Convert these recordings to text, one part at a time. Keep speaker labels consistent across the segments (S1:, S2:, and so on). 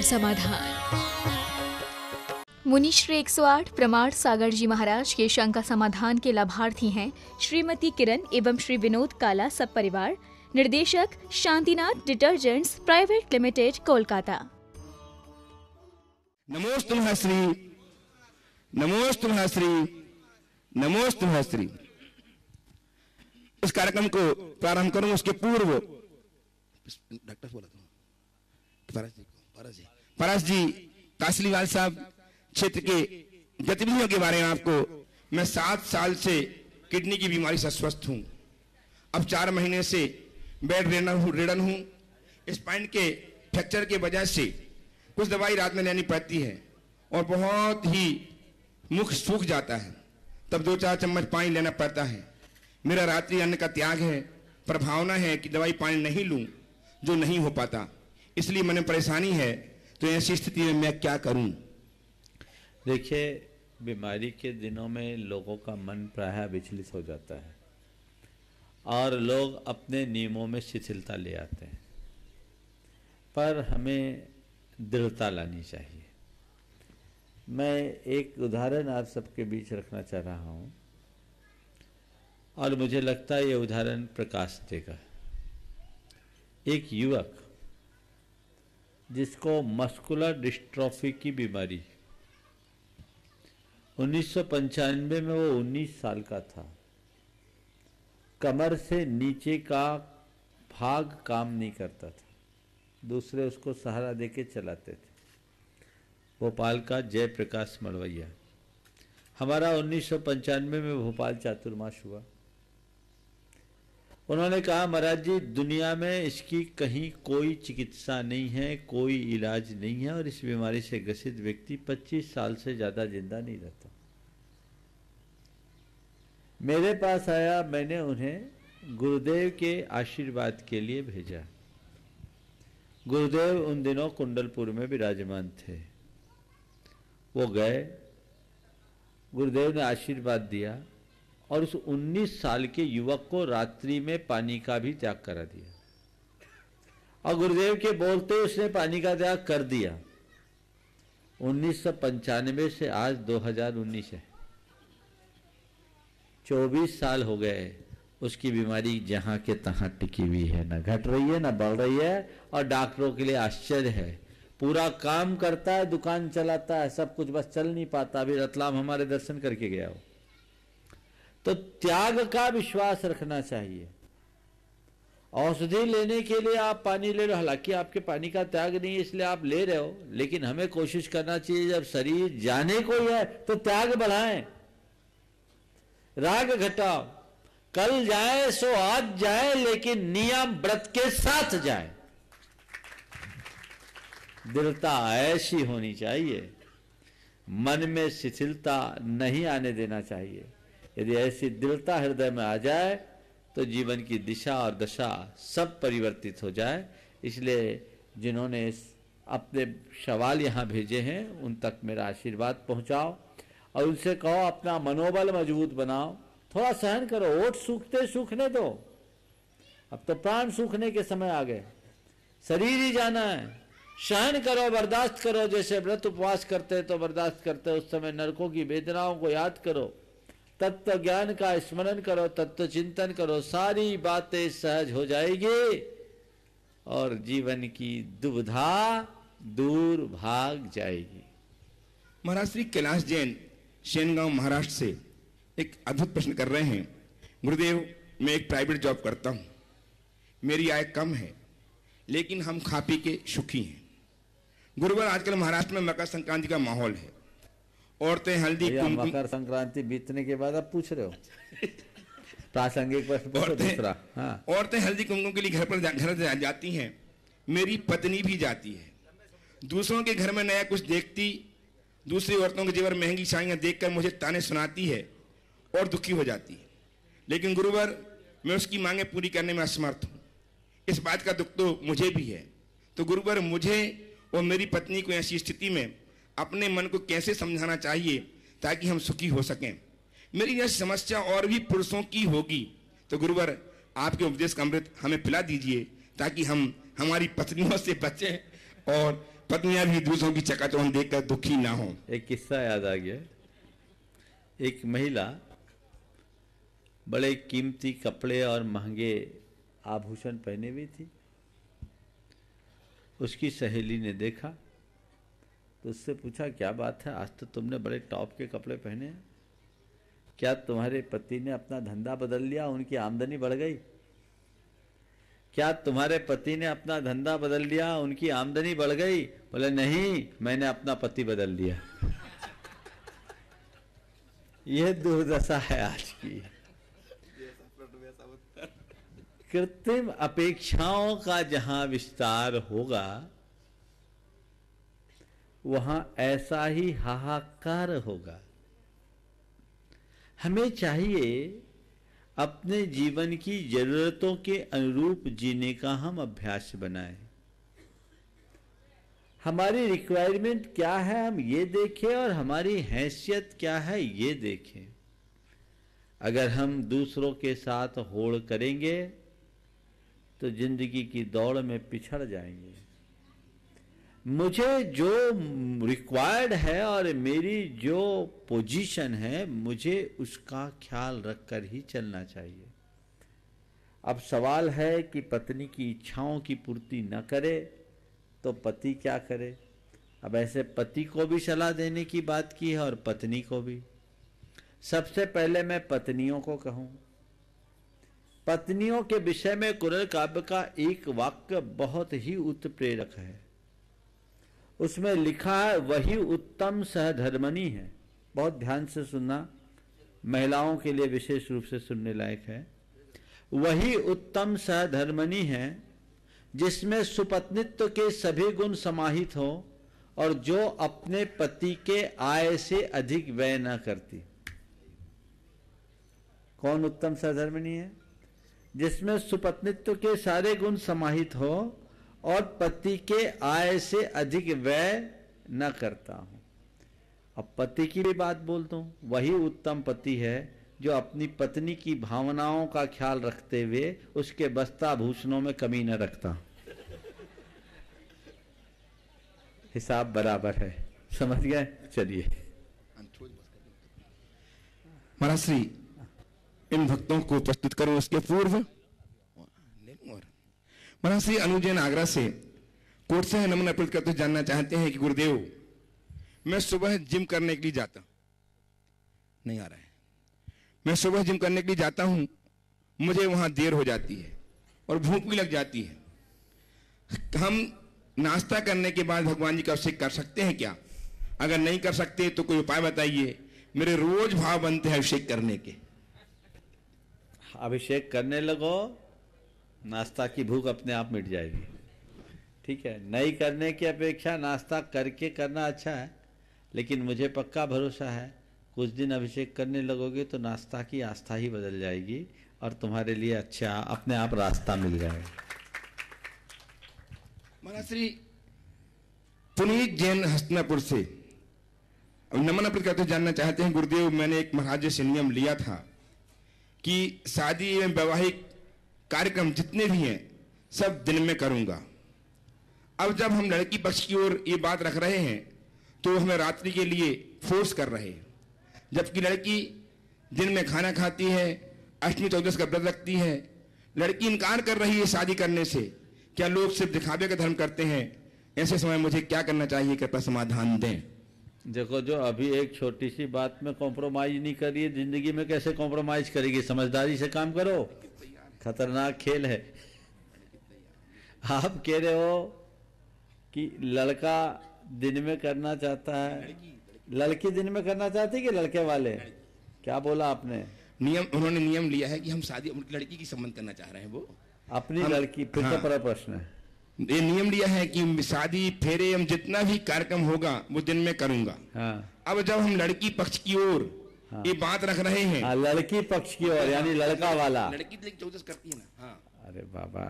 S1: समाधान। मुनिश्री 108 प्रमाण सागर जी महाराज के शंका समाधान के लाभार्थी हैं श्रीमती किरण एवं श्री विनोद काला सब परिवार, निर्देशक Shantinath detergents private limited, Kolkata.
S2: नमोस्तुभ्यं श्री, नमोस्तुभ्यं श्री, नमोस्तुभ्यं श्री। इस कार्यक्रम को प्रारंभ करूं उसके पूर्व डॉक्टर बोला पारस जी कासलीवाल साहब क्षेत्र के गतिविधियों के बारे में आपको, मैं 7 साल से किडनी की बीमारी से अस्वस्थ हूं। अब 4 महीने से बेड रिडन हूं। स्पाइन के फ्रैक्चर के वजह से कुछ दवाई रात में लेनी पड़ती है और बहुत ही मुख सूख जाता है, तब 2-4 चम्मच पानी लेना पड़ता है। मेरा रात्रि अन्न का त्याग है, पर भावना है कि दवाई पानी नहीं लूं, जो नहीं हो पाता, इसलिए मन में परेशानी है। तो ऐसी स्थिति में मैं क्या करूं?
S3: देखिए, बीमारी के दिनों में लोगों का मन प्रायः विचलित हो जाता है और लोग अपने नियमों में शिथिलता ले आते हैं, पर हमें दृढ़ता लानी चाहिए। मैं एक उदाहरण आप सबके बीच रखना चाह रहा हूँ और मुझे लगता है ये उदाहरण प्रकाश देगा। एक युवक जिसको मस्कुलर डिस्ट्रॉफी की बीमारी, 1995 में वो 19 साल का था। कमर से नीचे का भाग काम नहीं करता था, दूसरे उसको सहारा देके चलाते थे। भोपाल का जयप्रकाश मड़वैया। हमारा 1995 में भोपाल चातुर्मास हुआ। उन्होंने कहा, महाराज जी, दुनिया में इसकी कहीं कोई चिकित्सा नहीं है, कोई इलाज नहीं है और इस बीमारी से ग्रसित व्यक्ति 25 साल से ज़्यादा जिंदा नहीं रहता। मेरे पास आया, मैंने उन्हें गुरुदेव के आशीर्वाद के लिए भेजा। गुरुदेव उन दिनों कुंडलपुर में विराजमान थे। वो गए, गुरुदेव ने आशीर्वाद दिया और उस 19 साल के युवक को रात्रि में पानी का भी त्याग करा दिया और गुरुदेव के बोलते उसने पानी का त्याग कर दिया। 1995 से आज 2019 है, 24 साल हो गए। उसकी बीमारी जहां के तहां टिकी हुई है, ना घट रही है ना बढ़ रही है और डॉक्टरों के लिए आश्चर्य है। पूरा काम करता है, दुकान चलाता है, सब कुछ, बस चल नहीं पाता। अभी रतलाम हमारे दर्शन करके गया हो। तो त्याग का विश्वास रखना चाहिए। औषधि लेने के लिए आप पानी ले रहे हो, हालांकि आपके पानी का त्याग नहीं है इसलिए आप ले रहे हो, लेकिन हमें कोशिश करना चाहिए जब शरीर जाने को ही है तो त्याग बढ़ाएं, राग घटाओ। कल जाए सो आज जाए, लेकिन नियम व्रत के साथ जाए। दृढ़ता ऐसी होनी चाहिए, मन में शिथिलता नहीं आने देना चाहिए। यदि ऐसी दृढ़ता हृदय में आ जाए तो जीवन की दिशा और दशा सब परिवर्तित हो जाए। इसलिए जिन्होंने अपने सवाल यहाँ भेजे हैं उन तक मेरा आशीर्वाद पहुँचाओ और उनसे कहो अपना मनोबल मजबूत बनाओ, थोड़ा सहन करो। ओठ सूखते सूखने दो, अब तो प्राण सूखने के समय आ गए, शरीर ही जाना है। सहन करो, बर्दाश्त करो। जैसे व्रत उपवास करते तो बर्दाश्त करते, उस समय नरकों की वेदनाओं को याद करो, तत्व ज्ञान का स्मरण करो, तत्व चिंतन करो, सारी बातें सहज हो जाएगी और जीवन की दुविधा दूर भाग जाएगी।
S2: महाराज श्री कैलाश जैन शेनगांव महाराष्ट्र से एक अद्भुत प्रश्न कर रहे हैं। गुरुदेव, मैं एक प्राइवेट जॉब करता हूं, मेरी आय कम है, लेकिन हम खा पी के सुखी हैं। गुरुवर, आजकल महाराष्ट्र में मकर संक्रांति का माहौल है। औरतें हल्दी कुमकुम,
S3: मकर संक्रांति बीतने के बाद आप पूछ रहे हो प्रासंगिक प्रश्न दूसरा। हाँ,
S2: औरतें हल्दी कुमकुम के लिए घर जाती हैं, मेरी पत्नी भी जाती है। दूसरों के घर में नया कुछ देखती, दूसरी औरतों के जेवर महंगी साड़ियां देखकर मुझे ताने सुनाती है और दुखी हो जाती है। लेकिन गुरुवर, मैं उसकी मांगे पूरी करने में असमर्थ हूँ। इस बात का दुख तो मुझे भी है। तो गुरुवर, मुझे और मेरी पत्नी को ऐसी स्थिति में अपने मन को कैसे समझाना चाहिए ताकि हम सुखी हो सकें? मेरी यह समस्या और भी पुरुषों की होगी, तो गुरुवर आपके उपदेश का अमृत हमें पिला दीजिए ताकि हम हमारी पत्नियों से बचें और पत्नियां भी दूसरों की चकाचौंध देखकर दुखी ना हो।
S3: एक किस्सा याद आ गया। एक महिला बड़े कीमती कपड़े और महंगे आभूषण पहने हुई थी। उसकी सहेली ने देखा तो उससे पूछा, क्या बात है, आज तो तुमने बड़े टॉप के कपड़े पहने हैं, क्या तुम्हारे पति ने अपना धंधा बदल लिया, उनकी आमदनी बढ़ गई? क्या तुम्हारे पति ने अपना धंधा बदल लिया, उनकी आमदनी बढ़ गई? बोले नहीं, मैंने अपना पति बदल लिया। यह दुर्दशा है आज की। कृत्रिम अपेक्षाओं का जहां विस्तार होगा वहां ऐसा ही हाहाकार होगा। हमें चाहिए अपने जीवन की जरूरतों के अनुरूप जीने का हम अभ्यास बनाएं। हमारी रिक्वायरमेंट क्या है हम ये देखें और हमारी हैसियत क्या है ये देखें। अगर हम दूसरों के साथ होड़ करेंगे तो जिंदगी की दौड़ में पिछड़ जाएंगे। मुझे जो रिक्वायर्ड है और मेरी जो पोजीशन है मुझे उसका ख्याल रखकर ही चलना चाहिए। अब सवाल है कि पत्नी की इच्छाओं की पूर्ति न करे तो पति क्या करे। अब ऐसे पति को भी सलाह देने की बात की है और पत्नी को भी। सबसे पहले मैं पत्नियों को कहूं, पत्नियों के विषय में कुरल काव्य का एक वाक्य बहुत ही उत्प्रेरक है। उसमें लिखा है, वही उत्तम सहधर्मणी है। बहुत ध्यान से सुनना, महिलाओं के लिए विशेष रूप से सुनने लायक है। वही उत्तम सहधर्मणी है जिसमें सुपत्नित्व के सभी गुण समाहित हो और जो अपने पति के आय से अधिक व्यय न करती। कौन उत्तम सहधर्मिणी है? जिसमें सुपत्नित्व के सारे गुण समाहित हो और पति के आय से अधिक व्यय न करता हूं। अब पति की भी बात बोलता हूं। वही उत्तम पति है जो अपनी पत्नी की भावनाओं का ख्याल रखते हुए उसके वस्त्राभूषणों में कमी न रखता। हिसाब बराबर है, समझ गए? चलिए।
S2: महाराज श्री, इन भक्तों को प्रस्तुत करूं। उसके पूर्व महाराज श्री अनुजैन आगरा से कोर्ट से नमन अर्पित करते जानना चाहते हैं कि गुरुदेव, मैं सुबह जिम करने के लिए जाता नहीं आ रहा है। मैं सुबह जिम करने के लिए जाता हूं, मुझे वहां देर हो जाती है और भूख भी लग जाती है। हम नाश्ता करने के बाद भगवान जी का अभिषेक कर सकते हैं क्या? अगर नहीं कर सकते तो कोई उपाय बताइए। मेरे रोज भाव बनते हैं अभिषेक करने के।
S3: अभिषेक करने लगो, नाश्ता की भूख अपने आप मिट जाएगी। ठीक है, नहीं करने की अपेक्षा नाश्ता करके करना अच्छा है, लेकिन मुझे पक्का भरोसा है कुछ दिन अभिषेक करने लगोगे तो नाश्ता की आस्था ही बदल जाएगी और तुम्हारे लिए अच्छा अपने आप रास्ता मिल जाएगा।
S2: महाराज श्री पुनीत जैन हस्तिनापुर से नमन अर्पित करते जानना चाहते हैं, गुरुदेव, मैंने एक महाराज से नियम लिया था कि शादी एवं वैवाहिक कार्यक्रम जितने भी हैं सब दिन में करूंगा। अब जब हम लड़की पक्ष की ओर ये बात रख रहे हैं तो हमें रात्रि के लिए फोर्स कर रहे हैं, जबकि लड़की दिन में खाना खाती है, अष्टमी चौदस का व्रत रखती है। लड़की इनकार कर रही है शादी करने से। क्या लोग सिर्फ दिखावे का धर्म करते हैं? ऐसे समय मुझे क्या करना चाहिए, कृपया समाधान दें।
S3: देखो, जो अभी एक छोटी सी बात में कॉम्प्रोमाइज नहीं कर रही है, जिंदगी में कैसे कॉम्प्रोमाइज करेगी? समझदारी से काम करो, खतरनाक खेल है। आप कह रहे हो कि लड़का दिन में करना चाहता है, लड़की दिन में करना चाहती है कि लड़के वाले? क्या बोला आपने?
S2: उन्होंने नियम लिया है कि हम शादी लड़की की संबंध करना चाह रहे हैं, वो अपनी
S3: लड़की। फिर
S2: हाँ,
S3: तो प्रश्न है।
S2: ये नियम लिया है कि शादी फेरे हम जितना भी कार्यक्रम होगा वो दिन में करूंगा।
S3: हाँ।
S2: अब जब हम लड़की पक्ष की ओर ये बात रख रहे हैं,
S3: लड़की पक्ष की ओर यानी लड़का वाला,
S2: लड़की चौदस करती है ना। हाँ,
S3: अरे बाबा,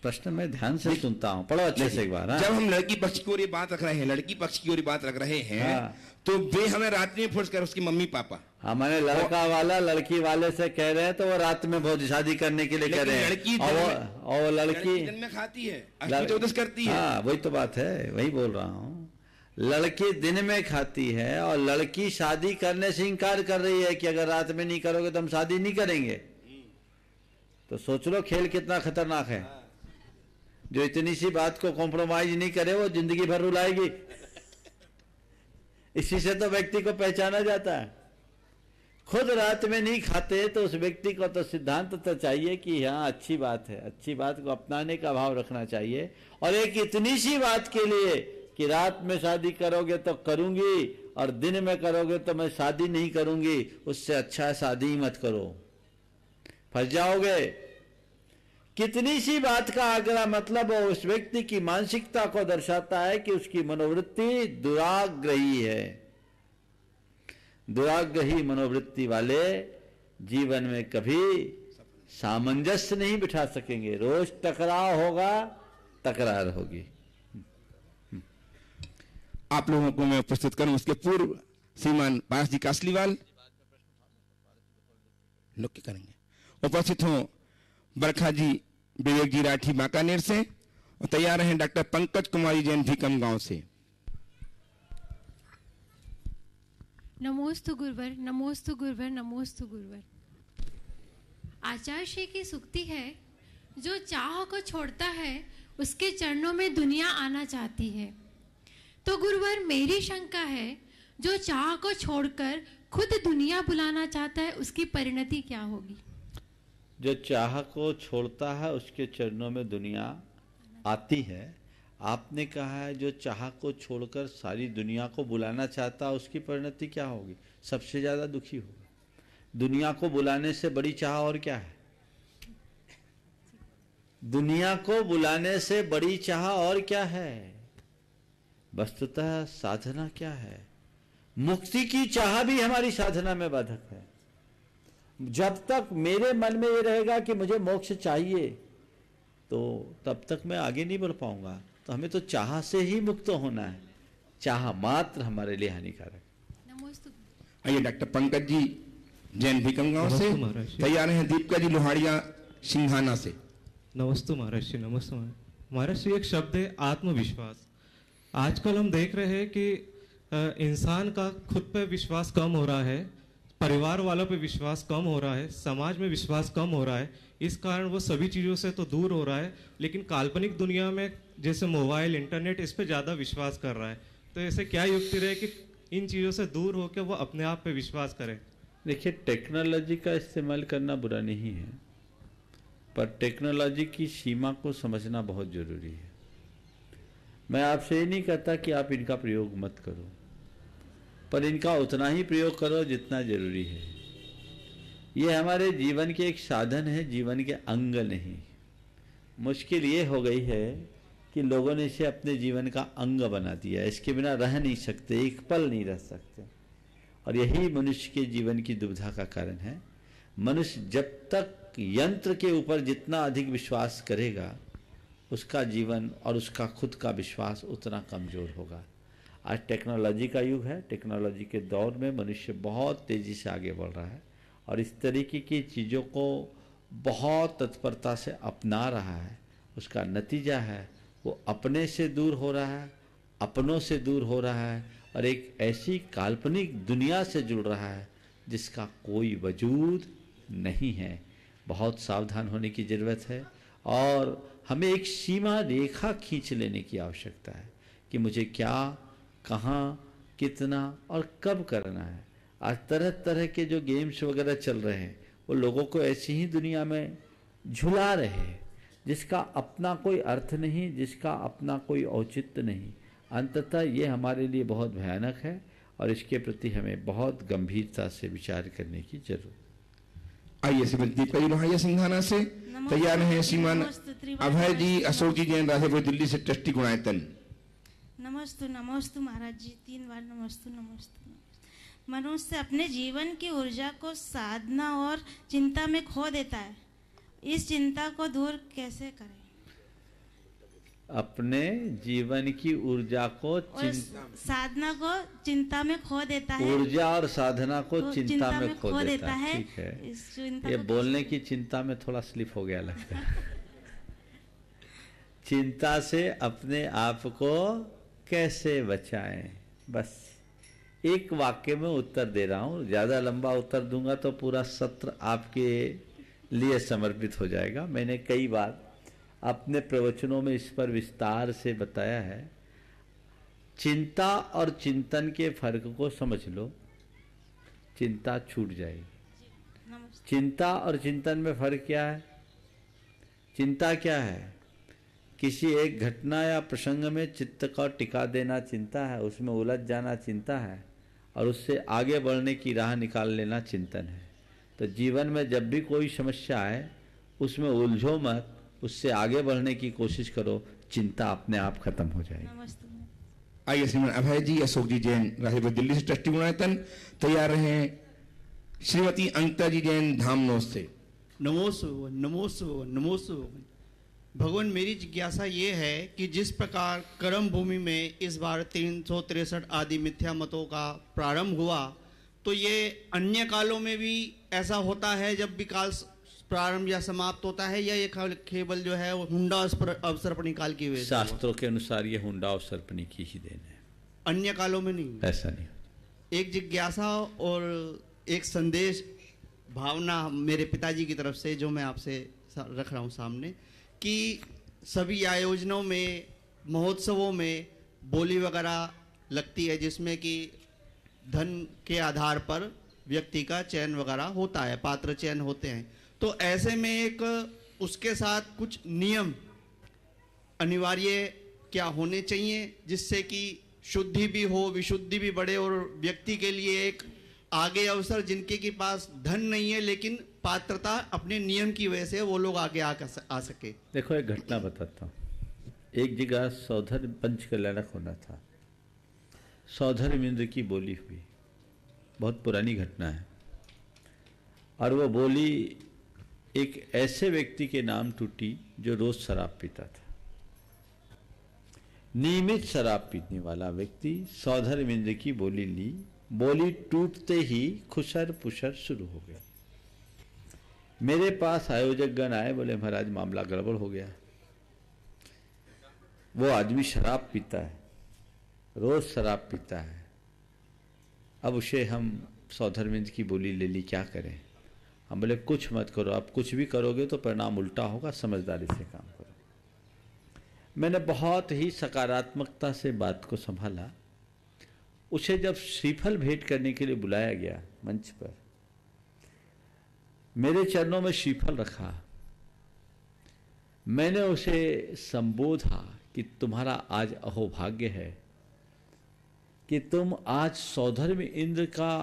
S3: प्रश्न मैं ध्यान से सुनता हूँ, पढ़ो अच्छे से एक बार। हाँ?
S2: जब हम लड़की पक्ष की ओर ये बात रख रहे हैं, लड़की पक्ष की ओर बात रख रहे हैं,
S3: हाँ।
S2: तो वे हमें रात में फोर्स कर, उसकी मम्मी पापा,
S3: हमारे लड़का वाला लड़की वाले से कह रहे हैं तो वो रात में बहुत शादी करने के लिए कह रहे हैं।
S2: लड़की
S3: और लड़की
S2: दिन में खाती है, अष्टमी चौदस करती है।
S3: हाँ, वही तो बात है, वही बोल रहा हूँ। लड़की दिन में खाती है और लड़की शादी करने से इनकार कर रही है कि अगर रात में नहीं करोगे तो हम शादी नहीं करेंगे। तो सोच लो खेल कितना खतरनाक है। जो इतनी सी बात को कॉम्प्रोमाइज नहीं करे वो जिंदगी भर रुलाएगी। इसी से तो व्यक्ति को पहचाना जाता है। खुद रात में नहीं खाते तो उस व्यक्ति को तो सिद्धांत तो चाहिए कि हाँ अच्छी बात है, अच्छी बात को अपनाने का भाव रखना चाहिए। और एक इतनी सी बात के लिए कि रात में शादी करोगे तो करूंगी और दिन में करोगे तो मैं शादी नहीं करूंगी, उससे अच्छा शादी ही मत करो, फंस जाओगे। कितनी सी बात का आग्रह मतलब उस व्यक्ति की मानसिकता को दर्शाता है कि उसकी मनोवृत्ति दुराग्रही है। दुराग्रही मनोवृत्ति वाले जीवन में कभी सामंजस्य नहीं बिठा सकेंगे। रोज टकराव होगा, तकरार होगी।
S2: आप लोगों को मैं प्रस्तुत करूं उसके पूर्व श्रीमान पारस जी कासलीवाल लोग क्या करेंगे। उपस्थित हों बरखा जी विवेक जी राठी बांकानेर से, और तैयार हैं डॉक्टर पंकज कुमारी जैन भीकम गांव से।
S4: नमोस्तु गुरुवर, नमोस्तु गुरुवर, नमोस्तु गुरुवर। आचार्य श्री की सूक्ति है, जो चाह को छोड़ता है उसके चरणों में दुनिया आना चाहती है। तो गुरुवर मेरी शंका है, जो चाह को छोड़कर खुद दुनिया बुलाना चाहता है उसकी परिणति क्या होगी?
S3: जो चाह को छोड़ता है उसके चरणों में दुनिया आती है। आपने कहा है जो चाह को छोड़कर सारी दुनिया को बुलाना चाहता है उसकी परिणति क्या होगी? सबसे ज्यादा दुखी होगा। दुनिया को बुलाने से बड़ी चाह और क्या है? दुनिया को बुलाने से बड़ी चाह और क्या है? वस्तुतः साधना क्या है? मुक्ति की चाह भी हमारी साधना में बाधक है। जब तक मेरे मन में ये रहेगा कि मुझे मोक्ष चाहिए तो तब तक मैं आगे नहीं बढ़ पाऊंगा। तो हमें तो चाह से ही मुक्त होना है। चाह मात्र हमारे लिए हानिकारक।
S2: आइए डॉक्टर पंकज जी जैन भीकम गांव से, तैयार हैं दीपिका जी लोहाड़िया सिंघाना से।
S5: नमस्ते महाराज जी, नमस्ते महाराज जी। एक शब्द है आत्मविश्वास। आजकल हम देख रहे हैं कि इंसान का खुद पे विश्वास कम हो रहा है, परिवार वालों पे विश्वास कम हो रहा है, समाज में विश्वास कम हो रहा है। इस कारण वो सभी चीज़ों से तो दूर हो रहा है, लेकिन काल्पनिक दुनिया में जैसे मोबाइल, इंटरनेट, इस पे ज़्यादा विश्वास कर रहा है। तो ऐसे क्या युक्ति रहे कि इन चीज़ों से दूर होकर वो अपने आप पे विश्वास करे?
S3: देखिए, टेक्नोलॉजी का इस्तेमाल करना बुरा नहीं है, पर टेक्नोलॉजी की सीमा को समझना बहुत जरूरी है। मैं आपसे ये नहीं कहता कि आप इनका प्रयोग मत करो, पर इनका उतना ही प्रयोग करो जितना जरूरी है। ये हमारे जीवन के एक साधन है, जीवन के अंग नहीं। मुश्किल ये हो गई है कि लोगों ने इसे अपने जीवन का अंग बना दिया। इसके बिना रह नहीं सकते, एक पल नहीं रह सकते। और यही मनुष्य के जीवन की दुविधा का कारण है। मनुष्य जब तक यंत्र के ऊपर जितना अधिक विश्वास करेगा, उसका जीवन और उसका खुद का विश्वास उतना कमजोर होगा। आज टेक्नोलॉजी का युग है। टेक्नोलॉजी के दौर में मनुष्य बहुत तेज़ी से आगे बढ़ रहा है और इस तरीके की चीज़ों को बहुत तत्परता से अपना रहा है। उसका नतीजा है वो अपने से दूर हो रहा है, अपनों से दूर हो रहा है और एक ऐसी काल्पनिक दुनिया से जुड़ रहा है जिसका कोई वजूद नहीं है। बहुत सावधान होने की ज़रूरत है और हमें एक सीमा रेखा खींच लेने की आवश्यकता है कि मुझे क्या, कहाँ, कितना और कब करना है। आज तरह तरह के जो गेम्स वगैरह चल रहे हैं वो लोगों को ऐसी ही दुनिया में झुला रहे हैं जिसका अपना कोई अर्थ नहीं, जिसका अपना औचित्य औचित्य नहीं। अंततः ये हमारे लिए बहुत भयानक है और इसके प्रति हमें बहुत गंभीरता से विचार करने की जरूरत।
S2: आइए श्रीमती दीपिका जी लोहाड़िया सिंघाना से, तैयार हैं श्रीमान अभय जी अशोक जी जैन राधेपुर दिल्ली से, ट्रस्टी गुणायतन।
S6: नमस्तु नमस्तु महाराज जी, 3 बार नमस्तु नमस्तु। मनुष्य अपने जीवन की ऊर्जा को साधना और चिंता में खो देता है। इस चिंता को दूर कैसे करें?
S3: अपने जीवन की ऊर्जा को
S6: और साधना को चिंता में खो देता है।
S3: ऊर्जा और साधना को
S6: तो
S3: चिंता में खो देता है। ठीक है,
S6: इस चिंता
S3: ये
S6: को
S3: बोलने की चिंता में थोड़ा स्लिप हो गया लगता है। चिंता से अपने आप को कैसे बचाएं, बस एक वाक्य में उत्तर दे रहा हूं। ज्यादा लंबा उत्तर दूंगा तो पूरा सत्र आपके लिए समर्पित हो जाएगा। मैंने कई बार अपने प्रवचनों में इस पर विस्तार से बताया है। चिंता और चिंतन के फर्क को समझ लो, चिंता छूट जाएगी। चिंता और चिंतन में फर्क क्या है? चिंता क्या है? किसी एक घटना या प्रसंग में चित्त को टिका देना चिंता है, उसमें उलझ जाना चिंता है, और उससे आगे बढ़ने की राह निकाल लेना चिंतन है। तो जीवन में जब भी कोई समस्या आए उसमें उलझो मत, उससे आगे बढ़ने की कोशिश करो, चिंता अपने आप खत्म हो जाएगी।
S2: आइए श्रीमान अभय जी, अशोक जी जैन राहिब दिल्ली से ट्रस्टी गुणायतन तैयार रहे। श्रीमती अंकिता जी जैन धामनोद से।
S7: नमोस्तु नमोस्तु नमोस्तु। भगवान, मेरी जिज्ञासा ये है कि जिस प्रकार कर्म भूमि में इस बार 363 आदि मिथ्या मतों का प्रारंभ हुआ, तो ये अन्य कालों में भी ऐसा होता है जब भी काल प्रारंभ या समाप्त होता है, या ये केवल जो है वो हुंडा अवसर्पणी काल की वजह से?
S3: शास्त्रों के अनुसार ये हुंडा अवसर्पणी की ही देन है,
S7: अन्य कालों में नहीं,
S3: ऐसा नहीं।
S7: एक जिज्ञासा और एक संदेश भावना मेरे पिताजी की तरफ से जो मैं आपसे रख रहा हूँ सामने, कि सभी आयोजनों में, महोत्सवों में बोली वगैरह लगती है जिसमें कि धन के आधार पर व्यक्ति का चयन वगैरह होता है, पात्र चयन होते हैं। तो ऐसे में एक उसके साथ कुछ नियम अनिवार्य क्या होने चाहिए जिससे कि शुद्धि भी हो, विशुद्धि भी बढ़े, और व्यक्ति के लिए एक आगे अवसर, जिनके के पास धन नहीं है लेकिन पात्रता अपने नियम की वजह से वो लोग आगे आ सके।
S3: देखो एक घटना बताता हूँ। एक जगह सौधर पंच कल्याणक होना था, सौधर इंद्र की बोली हुई, बहुत पुरानी घटना है, और वो बोली एक ऐसे व्यक्ति के नाम टूटी जो रोज शराब पीता था। नियमित शराब पीने वाला व्यक्ति सौधर इंद्र की बोली ली, बोली टूटते ही खुशर पुशर शुरू हो गया। मेरे पास आयोजक गण आए, बोले महाराज मामला गड़बड़ हो गया, वो आदमी शराब पीता है, रोज शराब पीता है, अब उसे हम सौधर्मिंद की बोली ले ली, क्या करें? हम बोले कुछ मत करो, आप कुछ भी करोगे तो परिणाम उल्टा होगा, समझदारी से काम करो। मैंने बहुत ही सकारात्मकता से बात को संभाला। उसे जब श्रीफल भेंट करने के लिए बुलाया गया मंच पर, मेरे चरणों में श्रीफल रखा, मैंने उसे संबोधा कि तुम्हारा आज अहोभाग्य है कि तुम आज सौधर्म इंद्र का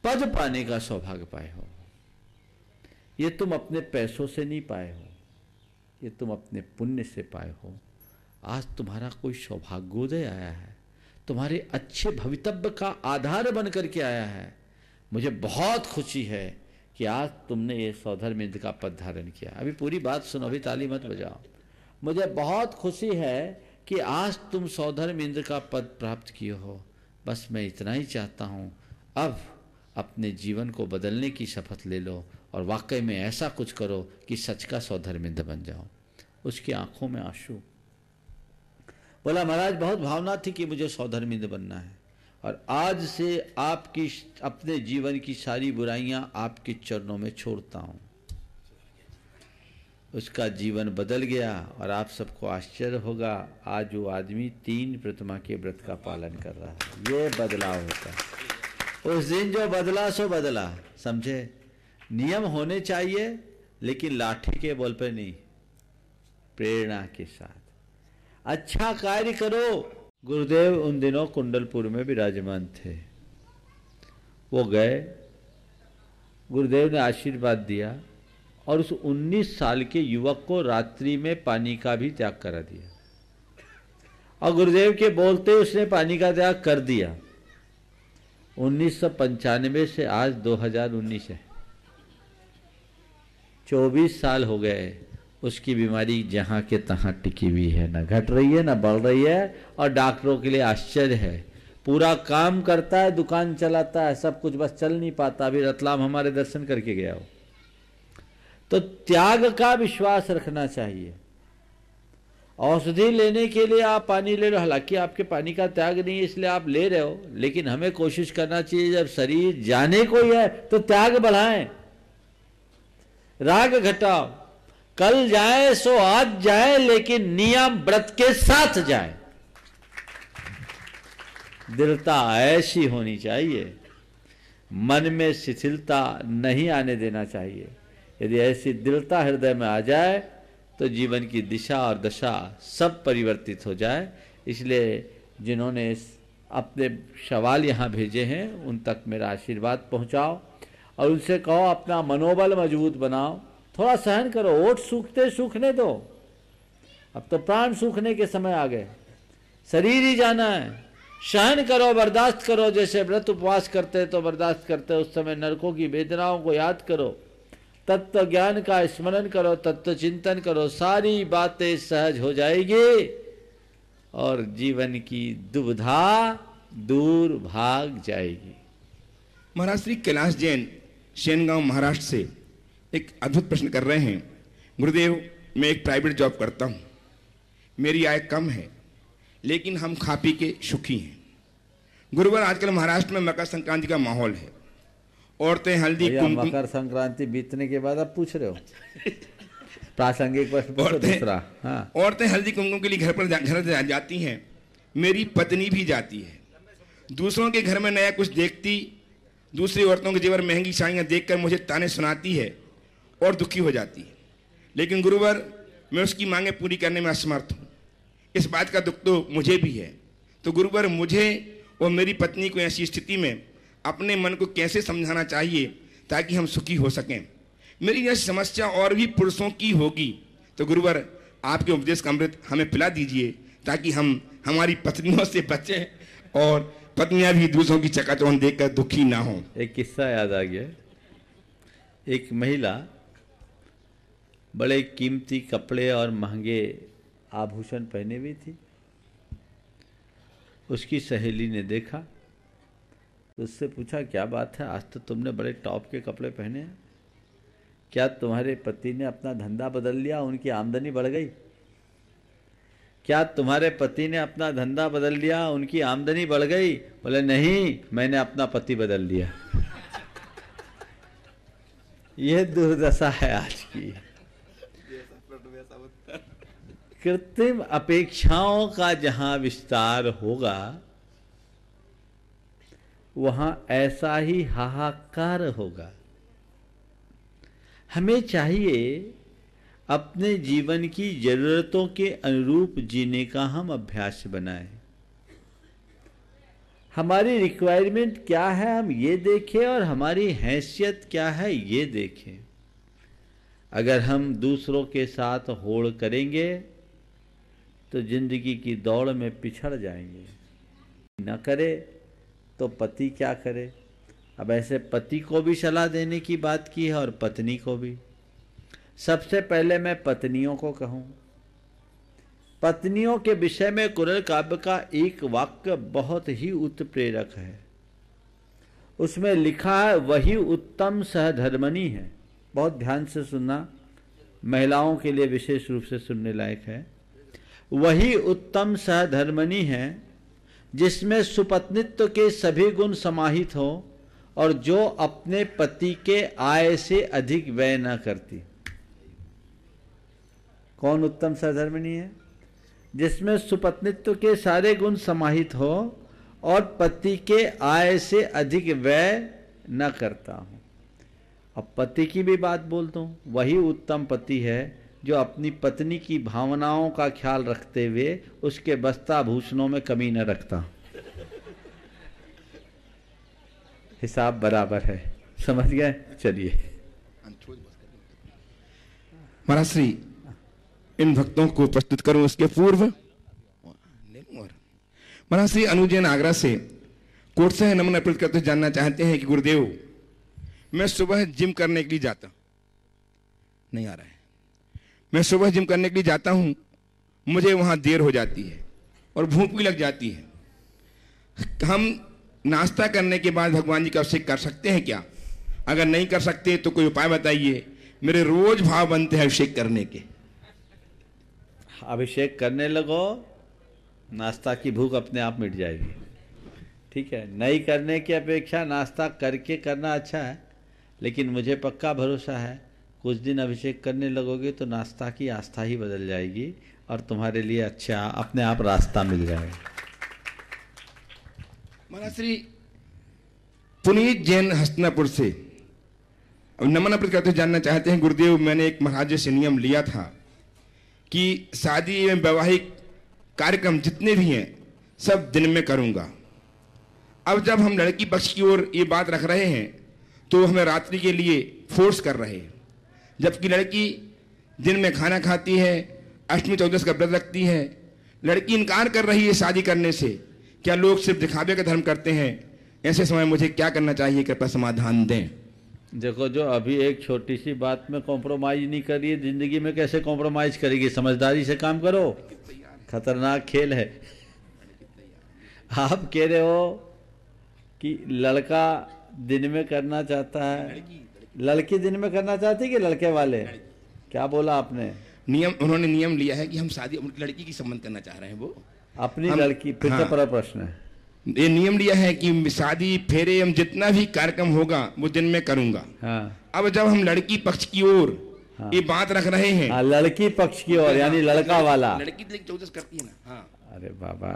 S3: पद पाने का सौभाग्य पाए हो। ये तुम अपने पैसों से नहीं पाए हो, ये तुम अपने पुण्य से पाए हो। आज तुम्हारा कोई सौभाग्योदय आया है, तुम्हारे अच्छे भवितव्य का आधार बन करके आया है। मुझे बहुत खुशी है कि आज तुमने ये सौधर्म इंद्र का पद धारण किया। अभी पूरी बात सुनो, अभी ताली मत बजाओ। मुझे बहुत खुशी है कि आज तुम सौधर्म इंद्र का पद प्राप्त किए हो। बस मैं इतना ही चाहता हूँ, अब अपने जीवन को बदलने की शपथ ले लो और वाकई में ऐसा कुछ करो कि सच का सौधर्मिंद बन जाओ। उसकी आंखों में आंसू। बोला महाराज बहुत भावना थी कि मुझे सौधर्मिंद बनना है, और आज से आपकी अपने जीवन की सारी बुराइयां आपके चरणों में छोड़ता हूं। उसका जीवन बदल गया और आप सबको आश्चर्य होगा, आज वो आदमी 3 प्रतिमा के व्रत का पालन कर रहा है। ये बदलाव होता है। उस दिन जो बदला सो बदला, समझे? नियम होने चाहिए लेकिन लाठी के बल पे नहीं, प्रेरणा के साथ अच्छा कार्य करो। गुरुदेव उन दिनों कुंडलपुर में विराजमान थे। वो गए, गुरुदेव ने आशीर्वाद दिया और उस 19 साल के युवक को रात्रि में पानी का भी त्याग करा दिया, और गुरुदेव के बोलते उसने पानी का त्याग कर दिया। 1995 से आज 2019 है। 24 साल हो गए, उसकी बीमारी जहाँ के तहाँ टिकी हुई है, ना घट रही है ना बढ़ रही है। और डॉक्टरों के लिए आश्चर्य है, पूरा काम करता है, दुकान चलाता है, सब कुछ, बस चल नहीं पाता। अभी रतलाम हमारे दर्शन करके गया हो। तो त्याग का विश्वास रखना चाहिए। औषधि लेने के लिए आप पानी ले लो, हालांकि आपके पानी का त्याग नहीं है इसलिए आप ले रहे हो, लेकिन हमें कोशिश करना चाहिए जब शरीर जाने को ही है तो त्याग बढ़ाएं, राग घटाओ। कल जाए सो आज जाए, लेकिन नियम व्रत के साथ जाए। दृढ़ता ऐसी होनी चाहिए, मन में शिथिलता नहीं आने देना चाहिए। यदि ऐसी दृढ़ता हृदय में आ जाए तो जीवन की दिशा और दशा सब परिवर्तित हो जाए। इसलिए जिन्होंने अपने सवाल यहाँ भेजे हैं उन तक मेरा आशीर्वाद पहुँचाओ और उनसे कहो अपना मनोबल मजबूत बनाओ, थोड़ा सहन करो, ओट सूखते सूखने दो। अब तो प्राण सूखने के समय आ गए, शरीर ही जाना है। सहन करो, बर्दाश्त करो, जैसे व्रत उपवास करते तो बर्दाश्त करते, उस समय नरकों की वेदनाओं को याद करो, तत्व ज्ञान का स्मरण करो, तत्व चिंतन करो, सारी बातें सहज हो जाएगी और जीवन की दुविधा दूर भाग जाएगी।
S2: महाराज श्री कैलाश जैन सेनगांव महाराष्ट्र से एक अद्भुत प्रश्न कर रहे हैं। गुरुदेव, मैं एक प्राइवेट जॉब करता हूँ, मेरी आय कम है, लेकिन हम खा पी के सुखी हैं। गुरुवर, आजकल महाराष्ट्र में मकर संक्रांति का माहौल है, औरतें हल्दी कुमकुम।
S3: मकर संक्रांति बीतने के बाद आप पूछ रहे हो प्रासंगिक प्रश्न पूछो दूसरा। हाँ,
S2: औरतें हल्दी कुमकुम के लिए घर जाती हैं, मेरी पत्नी भी जाती है। दूसरों के घर में नया कुछ देखती, दूसरी औरतों के जेवर महंगी साड़ियाँ देखकर मुझे ताने सुनाती है और दुखी हो जाती है। लेकिन गुरुवर, मैं उसकी मांगें पूरी करने में असमर्थ हूँ। इस बात का दुख तो मुझे भी है। तो गुरुवर, मुझे और मेरी पत्नी को ऐसी स्थिति में अपने मन को कैसे समझाना चाहिए ताकि हम सुखी हो सकें? मेरी यह समस्या और भी पुरुषों की होगी, तो गुरुवर आपके उपदेश का अमृत हमें पिला दीजिए ताकि हम हमारी पत्नियों से बचें और पत्नियां भी दूसरों की चकाचौंध देखकर दुखी ना हो।
S3: एक किस्सा याद आ गया। एक महिला बड़े कीमती कपड़े और महंगे आभूषण पहने हुई थी। उसकी सहेली ने देखा तो उससे पूछा, क्या बात है, आज तो तुमने बड़े टॉप के कपड़े पहने हैं, क्या तुम्हारे पति ने अपना धंधा बदल लिया, उनकी आमदनी बढ़ गई? क्या तुम्हारे पति ने अपना धंधा बदल लिया, उनकी आमदनी बढ़ गई? बोले, नहीं, मैंने अपना पति बदल लिया। यह दुर्दशा है आज की। कृत्रिम अपेक्षाओं का जहां विस्तार होगा वहां ऐसा ही हाहाकार होगा। हमें चाहिए अपने जीवन की जरूरतों के अनुरूप जीने का हम अभ्यास बनाएं। हमारी रिक्वायरमेंट क्या है हम ये देखें और हमारी हैसियत क्या है ये देखें। अगर हम दूसरों के साथ होड़ करेंगे तो जिंदगी की दौड़ में पिछड़ जाएंगे। न करे तो पति क्या करे? अब ऐसे पति को भी सलाह देने की बात की है और पत्नी को भी। सबसे पहले मैं पत्नियों को कहूं, पत्नियों के विषय में कुरल काव्य का एक वाक्य बहुत ही उत्प्रेरक है। उसमें लिखा है, वही उत्तम सहधर्मणी है। बहुत ध्यान से सुनना, महिलाओं के लिए विशेष रूप से सुनने लायक है। वही उत्तम सहधर्मणी है जिसमें सुपत्नित्व के सभी गुण समाहित हो और जो अपने पति के आय से अधिक व्यय न करती। कौन उत्तम सहधर्मिणी है? जिसमें सुपत्नित्व के सारे गुण समाहित हो और पति के आय से अधिक व्यय न करता हूं। अब पति की भी बात बोल दूं, वही उत्तम पति है जो अपनी पत्नी की भावनाओं का ख्याल रखते हुए उसके वस्त्र भूषणों में कमी न रखता। हिसाब बराबर है, समझ गए? चलिए
S2: महाराज श्री, इन भक्तों को प्रस्तुत करूं। उसके पूर्व महाराज श्री अनुजैन आगरा से कोर्ट से नमन अर्पित करते जानना चाहते हैं कि गुरुदेव, मैं सुबह जिम करने के लिए जाता, नहीं आ रहा है। मैं सुबह जिम करने के लिए जाता हूँ, मुझे वहाँ देर हो जाती है और भूख भी लग जाती है। हम नाश्ता करने के बाद भगवान जी का अभिषेक कर सकते हैं क्या? अगर नहीं कर सकते तो कोई उपाय बताइए। मेरे रोज भाव बनते हैं अभिषेक करने के।
S3: अभिषेक करने लगो, नाश्ता की भूख अपने आप मिट जाएगी। ठीक है, नहीं करने की अपेक्षा नाश्ता करके करना अच्छा है, लेकिन मुझे पक्का भरोसा है कुछ दिन अभिषेक करने लगोगे तो नाश्ता की आस्था ही बदल जाएगी और तुम्हारे लिए अच्छा अपने आप रास्ता मिल जाएगा।
S2: महाराज श्री पुनीत जैन हस्तिनापुर से अब नमन अर्पित करते जानना चाहते हैं, गुरुदेव मैंने एक महाराज से नियम लिया था कि शादी एवं वैवाहिक कार्यक्रम जितने भी हैं सब दिन में करूंगा। अब जब हम लड़की पक्ष की ओर ये बात रख रहे हैं तो हमें रात्रि के लिए फोर्स कर रहे हैं, जबकि लड़की दिन में खाना खाती है, अष्टमी चौदस का व्रत रखती है। लड़की इनकार कर रही है शादी करने से। क्या लोग सिर्फ दिखावे का धर्म करते हैं? ऐसे समय मुझे क्या करना चाहिए, कृपया समाधान दें।
S3: देखो, जो अभी एक छोटी सी बात में कॉम्प्रोमाइज नहीं कर रही है, जिंदगी में कैसे कॉम्प्रोमाइज करेगी? समझदारी से काम करो, खतरनाक खेल है। आप कह रहे हो कि लड़का दिन में करना चाहता है, लड़की दिन में करना चाहती है कि लड़के वाले? क्या बोला आपने?
S2: नियम, उन्होंने नियम लिया है कि हम शादी लड़की की संबंध करना चाह रहे हैं, वो
S3: अपनी लड़की। फिर से पर प्रश्न है,
S2: ये नियम लिया है कि शादी फेरे हम जितना भी कार्यक्रम होगा वो दिन में करूंगा।
S3: हाँ।
S2: अब जब हम लड़की पक्ष की ओर ये बात रख रहे हैं,
S3: हाँ, लड़की पक्ष की ओर यानी लड़का वाला,
S2: लड़की तो 14 करती है ना। हाँ।
S3: अरे बाबा,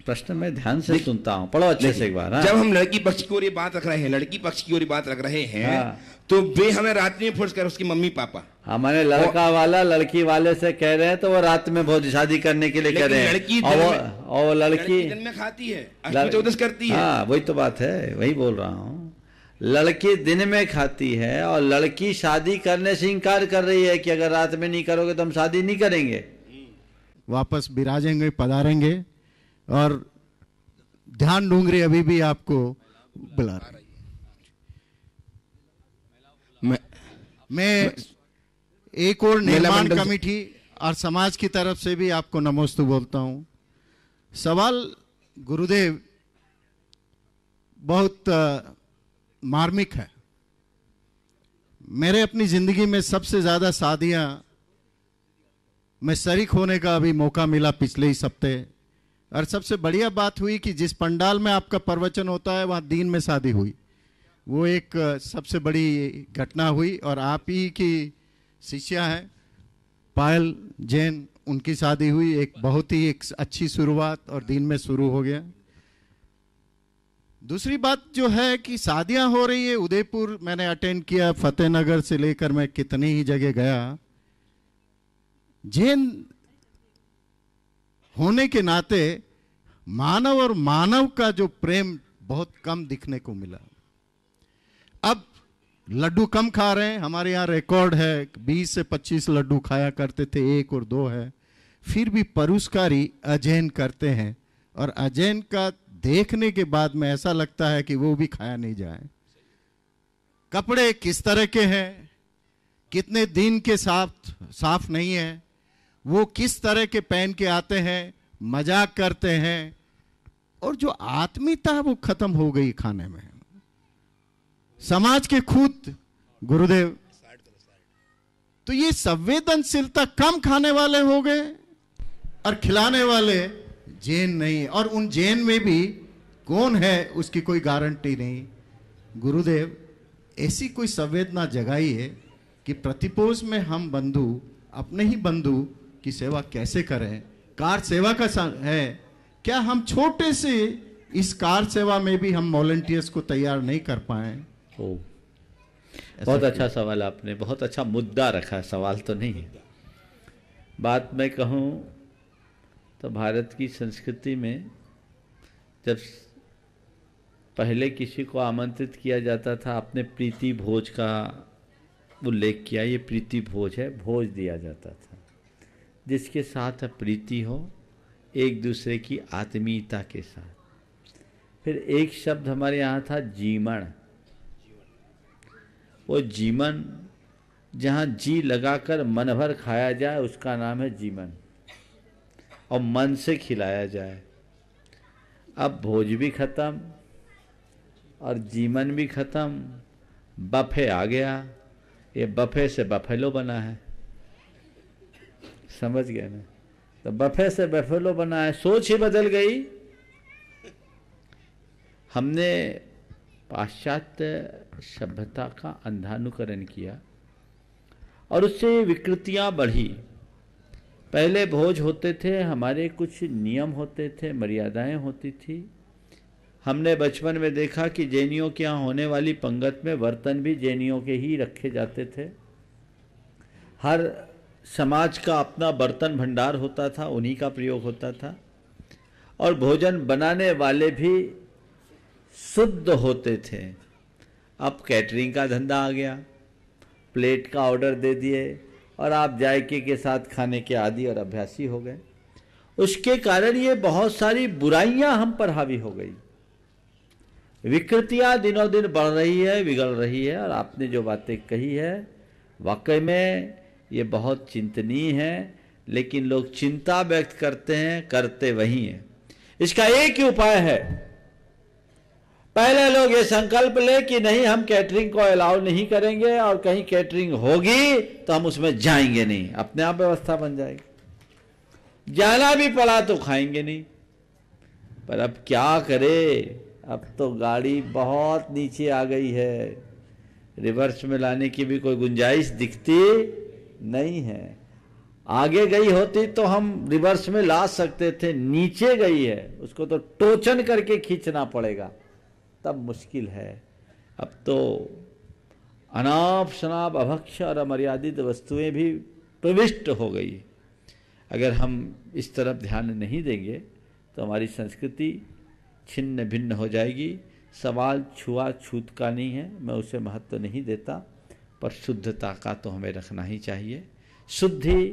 S3: प्रश्न में ध्यान से सुनता हूँ, पढ़ो अच्छे से एक बार। हाँ?
S2: जब हम लड़की पक्ष की ओर ये बात रख रहे हैं, लड़की पक्ष की ओर ये बात रख रहे हैं,
S3: हाँ।
S2: तो वे हमें रात्रि में फोर्स कर, उसकी मम्मी पापा।
S3: हमारे लड़का वाला लड़की वाले से कह रहे हैं तो वो रात में बहुत शादी करने के लिए कह रहे हैं।
S2: लड़की
S3: और वो लड़की
S2: दिन में खाती है, अष्टमी चौदस करती है।
S3: हाँ, वही तो बात है, वही बोल रहा हूँ। लड़की दिन में खाती है और लड़की शादी करने से इनकार कर रही है कि अगर रात में नहीं करोगे तो हम शादी नहीं करेंगे।
S8: वापस विराजेंगे, पधारेंगे और ध्यान डूंगरी अभी भी आपको बुला रही। मैं एक और निर्माण कमेटी और समाज की तरफ से भी आपको नमोस्तु बोलता हूं। सवाल गुरुदेव बहुत मार्मिक है। मेरे अपनी जिंदगी में सबसे ज्यादा शादियां में शरीक होने का अभी मौका मिला पिछले ही हफ्ते, और सबसे बढ़िया बात हुई कि जिस पंडाल में आपका प्रवचन होता है वहाँ दिन में शादी हुई। वो एक सबसे बड़ी घटना हुई। और आप ही की शिष्या हैं पायल जैन, उनकी शादी हुई। एक बहुत ही एक अच्छी शुरुआत और दिन में शुरू हो गया। दूसरी बात जो है कि शादियां हो रही है, उदयपुर मैंने अटेंड किया, फतेहनगर से लेकर मैं कितनी ही जगह गया। जैन होने के नाते मानव और मानव का जो प्रेम बहुत कम दिखने को मिला। अब लड्डू कम खा रहे हैं। हमारे यहाँ रिकॉर्ड है 20 से 25 लड्डू खाया करते थे, 1 और 2 है। फिर भी परुस्कारी अजैन करते हैं, और अजैन का देखने के बाद में ऐसा लगता है कि वो भी खाया नहीं जाए। कपड़े किस तरह के हैं, कितने दिन के साफ नहीं है, वो किस तरह के पहन के आते हैं, मजाक करते हैं, और जो आत्मीयता वो खत्म हो गई खाने में। समाज के खुद गुरुदेव तो ये संवेदनशीलता कम खाने वाले हो गए और खिलाने वाले जैन नहीं। और उन जैन में भी कौन है उसकी कोई गारंटी नहीं। गुरुदेव ऐसी कोई संवेदना जगाई है कि प्रतिपोष में हम बंधु अपने ही बंधु की सेवा कैसे करें। कार सेवा का है, क्या हम छोटे से इस कार सेवा में भी हम वॉलंटियर्स को तैयार नहीं कर पाए?
S3: बहुत अच्छा सवाल आपने, बहुत अच्छा मुद्दा रखा है। सवाल तो नहीं है, बात मैं कहूँ तो भारत की संस्कृति में जब पहले किसी को आमंत्रित किया जाता था, आपने प्रीति भोज का उल्लेख किया। ये प्रीति भोज है, भोज दिया जाता था जिसके साथ प्रीति हो, एक दूसरे की आत्मीयता के साथ। फिर एक शब्द हमारे यहाँ था जीमण। वो जीमन जहाँ जी लगाकर मन भर खाया जाए उसका नाम है जीवन, और मन से खिलाया जाए। अब भोज भी खत्म और जीवन भी खत्म, बफे आ गया। ये बफे से बफेलो बना है, समझ गए ना? तो बफे से बफेलो बना है, सोच ही बदल गई। हमने पाश्चात्य सभ्यता का अंधानुकरण किया और उससे विकृतियां बढ़ी। पहले भोज होते थे, हमारे कुछ नियम होते थे, मर्यादाएं होती थी। हमने बचपन में देखा कि जैनियों के यहाँ होने वाली पंगत में बर्तन भी जैनियों के ही रखे जाते थे। हर समाज का अपना बर्तन भंडार होता था, उन्हीं का प्रयोग होता था, और भोजन बनाने वाले भी शुद्ध होते थे। अब कैटरिंग का धंधा आ गया, प्लेट का ऑर्डर दे दिए और आप जायके के साथ खाने के आदी और अभ्यासी हो गए। उसके कारण ये बहुत सारी बुराइयां हम पर हावी हो गई, विकृतियां दिनों दिन बढ़ रही है, बिगड़ रही है। और आपने जो बातें कही है वाकई में ये बहुत चिंतनीय है, लेकिन लोग चिंता व्यक्त करते हैं, करते वही हैं। इसका एक ही उपाय है, पहले लोग ये संकल्प ले कि नहीं, हम कैटरिंग को अलाउ नहीं करेंगे और कहीं कैटरिंग होगी तो हम उसमें जाएंगे नहीं, अपने आप व्यवस्था बन जाएगी। जाना भी पड़ा तो खाएंगे नहीं। पर अब क्या करे, अब तो गाड़ी बहुत नीचे आ गई है, रिवर्स में लाने की भी कोई गुंजाइश दिखती नहीं है। आगे गई होती तो हम रिवर्स में ला सकते थे, नीचे गई है, उसको तो टोचन करके खींचना पड़ेगा, तब मुश्किल है। अब तो अनाप शनाप अभक्ष और अमर्यादित वस्तुएं भी प्रविष्ट हो गई। अगर हम इस तरफ ध्यान नहीं देंगे तो हमारी संस्कृति छिन्न भिन्न हो जाएगी। सवाल छुआछूत का नहीं है, मैं उसे महत्व नहीं देता, पर शुद्धता का तो हमें रखना ही चाहिए। शुद्धि,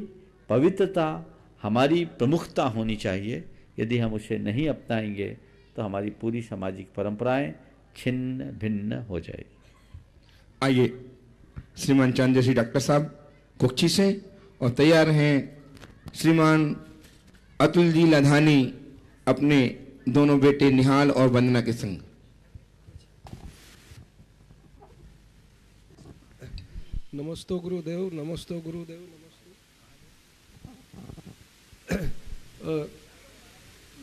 S3: पवित्रता हमारी प्रमुखता होनी चाहिए। यदि हम उसे नहीं अपनाएंगे तो हमारी पूरी सामाजिक परंपराएं छिन्न भिन्न हो जाएगी।
S2: आइए श्रीमान चांदेसी डॉक्टर साहब कुक्षी से, और तैयार हैं श्रीमान अतुल जी लधानी अपने दोनों बेटे निहाल और वंदना के संग।
S9: नमस्तो गुरुदेव, नमस्तो गुरुदेव, नमस्ते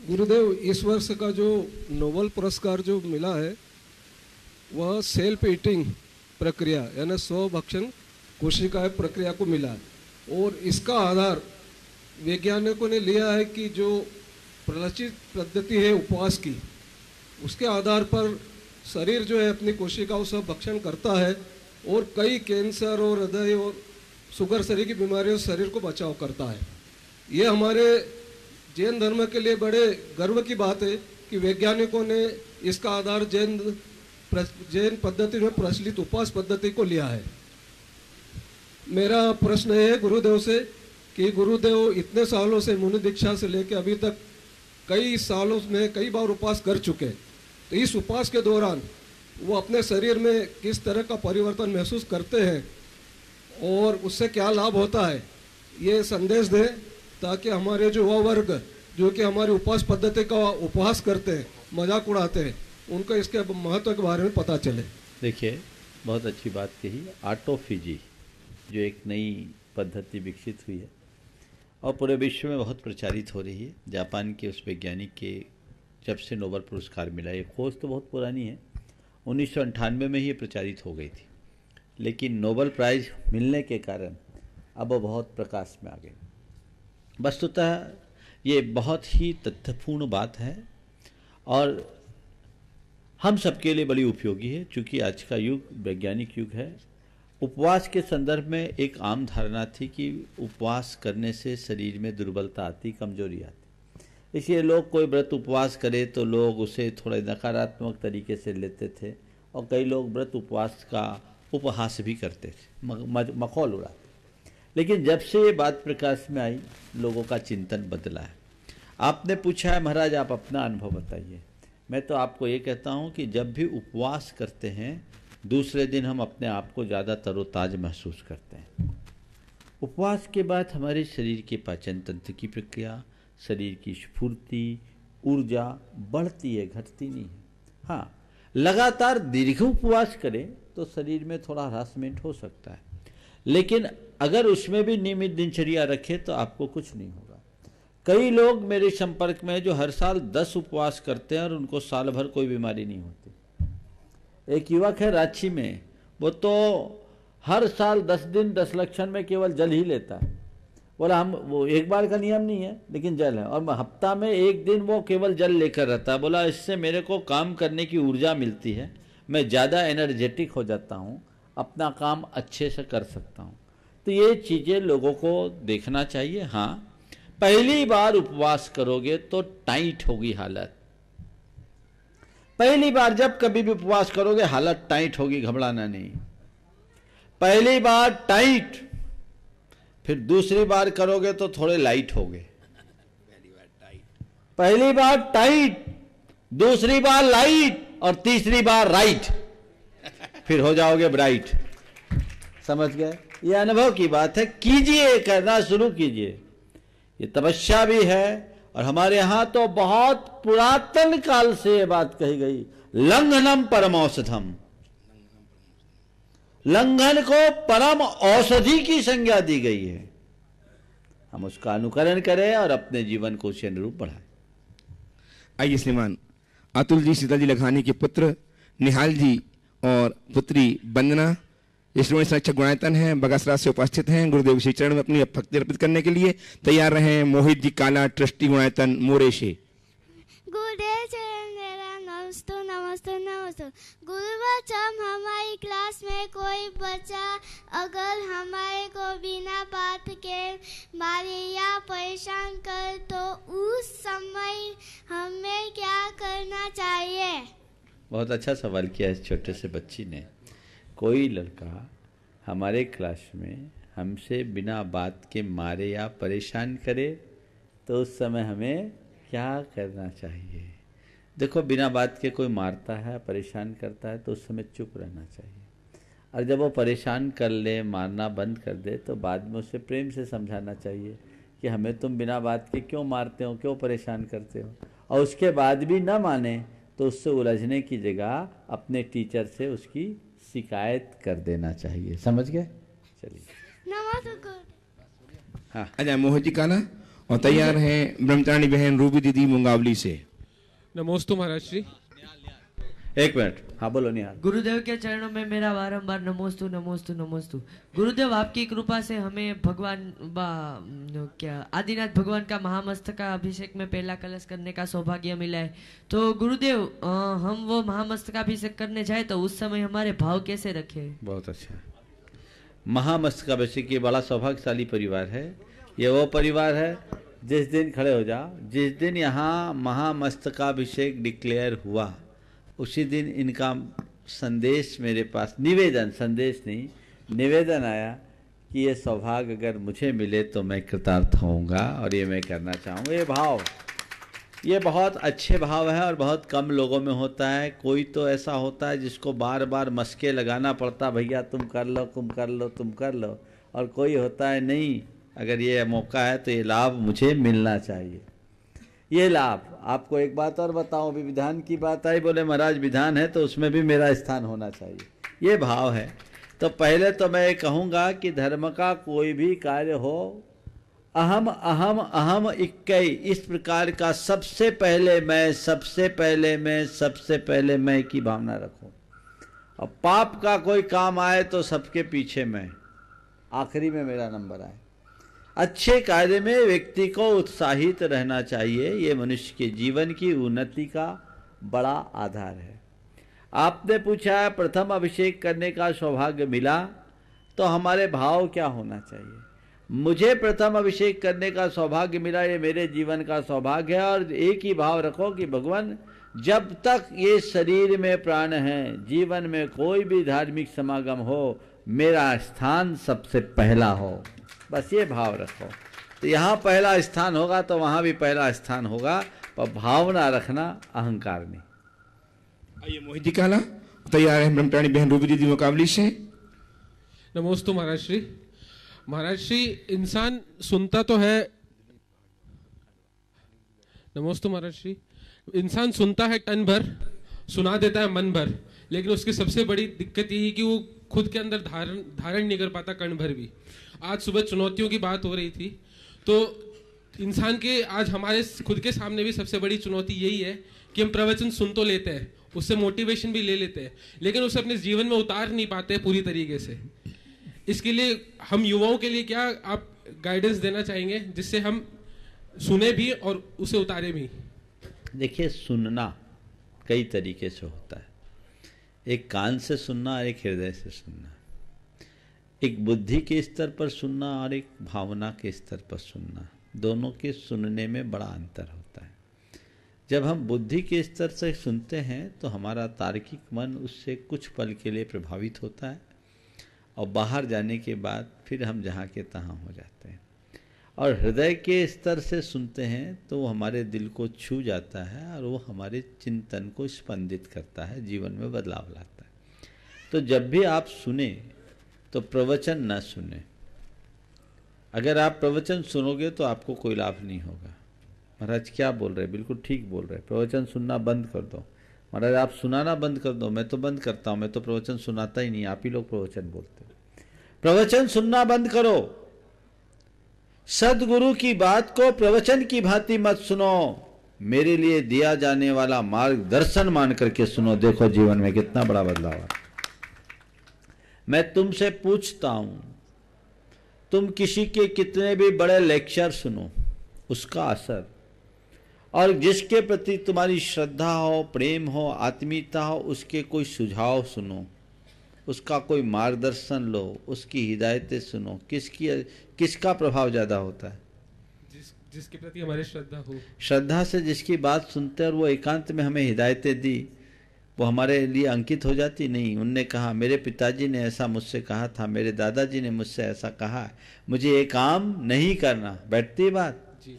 S9: गुरुदेव। इस वर्ष का जो नोबेल पुरस्कार जो मिला है वह सेल्फ ईटिंग प्रक्रिया यानी स्वभक्षण कोशिका प्रक्रिया को मिला है, और इसका आधार वैज्ञानिकों ने लिया है कि जो प्रलचित पद्धति है उपवास की, उसके आधार पर शरीर जो है अपनी कोशिकाओं से भक्षण करता है और कई कैंसर और हृदय और शुगर शरीर की बीमारियों से शरीर को बचाव करता है। ये हमारे जैन धर्म के लिए बड़े गर्व की बात है कि वैज्ञानिकों ने इसका आधार जैन पद्धति में प्रचलित उपवास पद्धति को लिया है। मेरा प्रश्न है गुरुदेव से कि गुरुदेव इतने सालों से मुनि दीक्षा से लेकर अभी तक कई सालों में कई बार उपवास कर चुके, तो इस उपवास के दौरान वो अपने शरीर में किस तरह का परिवर्तन महसूस करते हैं और उससे क्या लाभ होता है, ये संदेश दें ताकि हमारे जो युवा वर्ग जो कि हमारी उपवास पद्धति का उपहास करते हैं, मजाक उड़ाते हैं, उनको इसके महत्व के बारे में पता चले।
S3: देखिए, बहुत अच्छी बात कही। ऑटोफेजी जो एक नई पद्धति विकसित हुई है और पूरे विश्व में बहुत प्रचारित हो रही है। जापान के उस वैज्ञानिक के जब से नोबेल पुरस्कार मिला, ये खोज तो बहुत पुरानी है, 1998 में ही ये प्रचारित हो गई थी, लेकिन नोबेल प्राइज मिलने के कारण अब वो बहुत प्रकाश में आ गई। वस्तुतः ये बहुत ही तथ्यपूर्ण बात है और हम सबके लिए बड़ी उपयोगी है, क्योंकि आज का युग वैज्ञानिक युग है। उपवास के संदर्भ में एक आम धारणा थी कि उपवास करने से शरीर में दुर्बलता आती, कमजोरी आती, इसलिए लोग कोई व्रत उपवास करे तो लोग उसे थोड़े नकारात्मक तरीके से लेते थे और कई लोग व्रत उपवास का उपहास भी करते थे, मखौल उड़ाते। लेकिन जब से ये बात प्रकाश में आई, लोगों का चिंतन बदला है। आपने पूछा है महाराज आप अपना अनुभव बताइए। मैं तो आपको ये कहता हूँ कि जब भी उपवास करते हैं दूसरे दिन हम अपने आप को ज़्यादा तरोताज महसूस करते हैं। उपवास के बाद हमारे शरीर के पाचन तंत्र की प्रक्रिया, शरीर की स्फूर्ति, ऊर्जा बढ़ती है, घटती नहीं है। हाँ, लगातार दीर्घ उपवास करें तो शरीर में थोड़ा हरासमेंट हो सकता है, लेकिन अगर उसमें भी नियमित दिनचर्या रखें तो आपको कुछ नहीं होगा। कई लोग मेरे संपर्क में हैं जो हर साल 10 उपवास करते हैं और उनको साल भर कोई बीमारी नहीं होती। एक युवक है रांची में, वो तो हर साल 10 दिन 10 लक्षण में केवल जल ही लेता है। बोला हम, वो एक बार का नियम नहीं है लेकिन जल है, और हफ्ता में एक दिन वो केवल जल लेकर रहता है। बोला इससे मेरे को काम करने की ऊर्जा मिलती है, मैं ज़्यादा एनर्जेटिक हो जाता हूँ, अपना काम अच्छे से कर सकता हूँ। तो ये चीज़ें लोगों को देखना चाहिए। हाँ, पहली बार उपवास करोगे तो टाइट होगी हालत। पहली बार जब कभी भी उपवास करोगे हालत टाइट होगी, घबराना नहीं। पहली बार टाइट, फिर दूसरी बार करोगे तो थोड़े लाइट होगे। पहली बार टाइट, दूसरी बार लाइट और तीसरी बार राइट, फिर हो जाओगे ब्राइट। समझ गए? ये अनुभव की बात है। कीजिए, करना शुरू कीजिए। ये तपस्या भी है, और हमारे यहां तो बहुत पुरातन काल से ये बात कही गई, लंघनम परम औषधम। लंघन को परम औषधि की संज्ञा दी गई है। हम उसका अनुकरण करें और अपने जीवन को उसी अनुरूप बढ़ाएं।
S2: आइए श्रीमान अतुल जी सीता जी लखानी के पुत्र निहाल जी और पुत्री वंदना श्रोमणी संरक्षक गुणायतन हैं, बगसरा से उपस्थित हैं। गुरुदेव श्री चरण में अपनी भक्ति अर्पित करने के लिए तैयार रहे। मोहित जी काला, ट्रस्टी गुणायतन, मोरे से।
S10: गुरुदेव चरण मेरा नमस्ते नमस्ते नमस्ते। गुरुवार जब हमारी क्लास में कोई बच्चा अगर हमारे को बिना बात के मारे या परेशान कर तो उस समय हमें क्या करना चाहिए?
S3: बहुत अच्छा सवाल किया इस छोटे से बच्ची ने। कोई लड़का हमारे क्लास में हमसे बिना बात के मारे या परेशान करे तो उस समय हमें क्या करना चाहिए? देखो, बिना बात के कोई मारता है, परेशान करता है तो उस समय चुप रहना चाहिए। और जब वो परेशान कर ले, मारना बंद कर दे, तो बाद में उसे प्रेम से समझाना चाहिए कि हमें तुम बिना बात के क्यों मारते हो, क्यों परेशान करते हो। और उसके बाद भी न माने तो उससे उलझने की जगह अपने टीचर से उसकी शिकायत कर देना चाहिए। समझ गए? चलिए।
S2: हाँ, अजय मोहित जी काला और तैयार हैं ब्रह्मचारिणी बहन रूबी दीदी मुंगावली से।
S9: नमोस्तु महाराज जी।
S3: एक मिनट, हाँ बोलो निहाल।
S11: गुरुदेव के चरणों में मेरा बारंबार नमोस्तु नमोस्तु नमोस्तु। गुरुदेव, आपकी कृपा से हमें भगवान आदिनाथ भगवान का महामस्तका अभिषेक में पहला कलश करने का सौभाग्य मिला है। तो गुरुदेव, हम वो महामस्तकाभिषेक करने जाए तो उस समय हमारे भाव कैसे रखे?
S3: बहुत अच्छा। महामस्तकाभिषेक ये बड़ा सौभाग्यशाली परिवार है। ये वो परिवार है जिस दिन खड़े हो जाओ, जिस दिन यहाँ महामस्तकाभिषेक डिक्लेयर हुआ उसी दिन इनका संदेश मेरे पास, निवेदन, संदेश नहीं, निवेदन आया कि ये सौभाग्य अगर मुझे मिले तो मैं कृतार्थ होऊंगा और ये मैं करना चाहूँगा। ये भाव, ये बहुत अच्छे भाव है और बहुत कम लोगों में होता है। कोई तो ऐसा होता है जिसको बार बार मस्के लगाना पड़ता, भैया तुम कर लो, तुम कर लो, तुम कर लो। और कोई होता है नहीं, अगर ये मौका है तो ये लाभ मुझे मिलना चाहिए। ये लाभ, आपको एक बात और बताऊं, अभी विधान की बात आई, बोले महाराज विधान है तो उसमें भी मेरा स्थान होना चाहिए। ये भाव है। तो पहले तो मैं ये कहूँगा कि धर्म का कोई भी कार्य हो, अहम अहम अहम इक्कई, इस प्रकार का सबसे पहले मैं, सबसे पहले मैं, सबसे पहले मैं की भावना रखूं। और पाप का कोई काम आए तो सबके पीछे मैं, आखिरी में मेरा नंबर आए। अच्छे कार्य में व्यक्ति को उत्साहित रहना चाहिए। ये मनुष्य के जीवन की उन्नति का बड़ा आधार है। आपने पूछा है प्रथम अभिषेक करने का सौभाग्य मिला तो हमारे भाव क्या होना चाहिए? मुझे प्रथम अभिषेक करने का सौभाग्य मिला, ये मेरे जीवन का सौभाग्य है। और एक ही भाव रखो कि भगवान, जब तक ये शरीर में प्राण है, जीवन में कोई भी धार्मिक समागम हो, मेरा स्थान सबसे पहला हो। बस ये भाव रखो। तो यहाँ पहला स्थान होगा तो वहाँ भी पहला स्थान होगा, पर भावना रखना, अहंकार नहीं।
S2: आइए मोहित जी काला तैयार है ब्रह्मचारिणी बहन रूबी दीदी मुकाबली से।
S9: नमोस्तु महाराज श्री। महाराज श्री, इंसान सुनता तो है, नमोस्तु महाराज श्री, इंसान सुनता है टन भर, सुना देता है मन भर, लेकिन उसकी सबसे बड़ी दिक्कत यही कि वो खुद के अंदर धारण नहीं कर पाता कण भर भी। आज सुबह चुनौतियों की बात हो रही थी, तो इंसान के आज हमारे खुद के सामने भी सबसे बड़ी चुनौती यही है कि हम प्रवचन सुन तो लेते हैं, उससे मोटिवेशन भी ले लेते हैं, लेकिन उसे अपने जीवन में उतार नहीं पाते पूरी तरीके से। इसके लिए हम युवाओं के लिए क्या आप गाइडेंस देना चाहेंगे जिससे हम सुने भी और उसे उतारे भी?
S3: देखिए, सुनना कई तरीके से होता है। एक कान से सुनना और एक हृदय से सुनना, एक बुद्धि के स्तर पर सुनना और एक भावना के स्तर पर सुनना। दोनों के सुनने में बड़ा अंतर होता है। जब हम बुद्धि के स्तर से सुनते हैं तो हमारा तार्किक मन उससे कुछ पल के लिए प्रभावित होता है और बाहर जाने के बाद फिर हम जहाँ के तहाँ हो जाते हैं। और हृदय के स्तर से सुनते हैं तो वो हमारे दिल को छू जाता है और वो हमारे चिंतन को स्पंदित करता है, जीवन में बदलाव लाता है। तो जब भी आप सुने तो प्रवचन न सुने। अगर आप प्रवचन सुनोगे तो आपको कोई लाभ नहीं होगा। महाराज क्या बोल रहे हैं, बिल्कुल ठीक बोल रहे हैं। प्रवचन सुनना बंद कर दो। महाराज आप सुनाना बंद कर दो। मैं तो बंद करता हूँ, मैं तो प्रवचन सुनाता ही नहीं, आप ही लोग प्रवचन बोलते हो। प्रवचन सुनना बंद करो। सदगुरु की बात को प्रवचन की भांति मत सुनो, मेरे लिए दिया जाने वाला मार्गदर्शन मान करके सुनो। देखो जीवन में कितना बड़ा बदलाव है। मैं तुमसे पूछता हूं, तुम किसी के कितने भी बड़े लेक्चर सुनो, उसका असर, और जिसके प्रति तुम्हारी श्रद्धा हो, प्रेम हो, आत्मीयता हो, उसके कोई सुझाव सुनो, उसका कोई मार्गदर्शन लो, उसकी हिदायतें सुनो, किसका प्रभाव ज़्यादा होता है?
S9: जिसके प्रति हमारी श्रद्धा हो।
S3: श्रद्धा से जिसकी बात सुनते और वो एकांत में हमें हिदायतें दी, वो हमारे लिए अंकित हो जाती नहीं। उनने कहा मेरे पिताजी ने ऐसा मुझसे कहा था, मेरे दादाजी ने मुझसे ऐसा कहा है, मुझे ये काम नहीं करना, बैठती बात
S9: जी।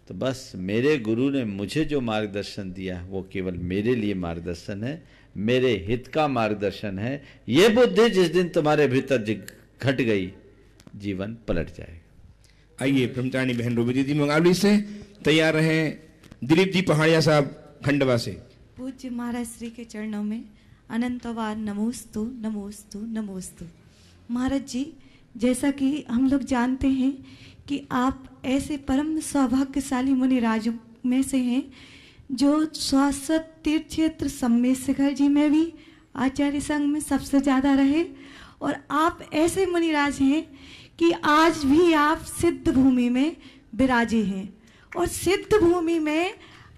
S3: तो बस मेरे गुरु ने मुझे जो मार्गदर्शन दिया है वो केवल मेरे लिए मार्गदर्शन है, मेरे हित का मार्गदर्शन है। ये बुद्धि जिस दिन तुम्हारे भीतर घट गई, जीवन पलट जाएगा।
S2: आइए ब्रह्मचारिणी बहन रूबी दीदी मुकाबली से तैयार रहे दिलीप जी पहाड़िया साहब खंडवा से।
S12: पूज्य महाराज श्री के चरणों में अनंतवार नमोस्तु नमोस्तु नमोस्तु। महाराज जी, जैसा कि हम लोग जानते हैं कि आप ऐसे परम सौभाग्यशाली मुनिराजों में से हैं जो शाश्वत तीर्थ क्षेत्र सम्मेद शिखर जी में भी आचार्य संघ में सबसे ज़्यादा रहे, और आप ऐसे मुनिराज हैं कि आज भी आप सिद्ध भूमि में विराजे हैं, और सिद्ध भूमि में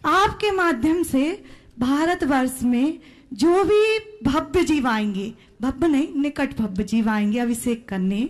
S12: आपके माध्यम से भारतवर्ष में जो भी भव्य जीव आएंगे, भव्य नहीं निकट भव्य जीव आएंगे अभिषेक करने,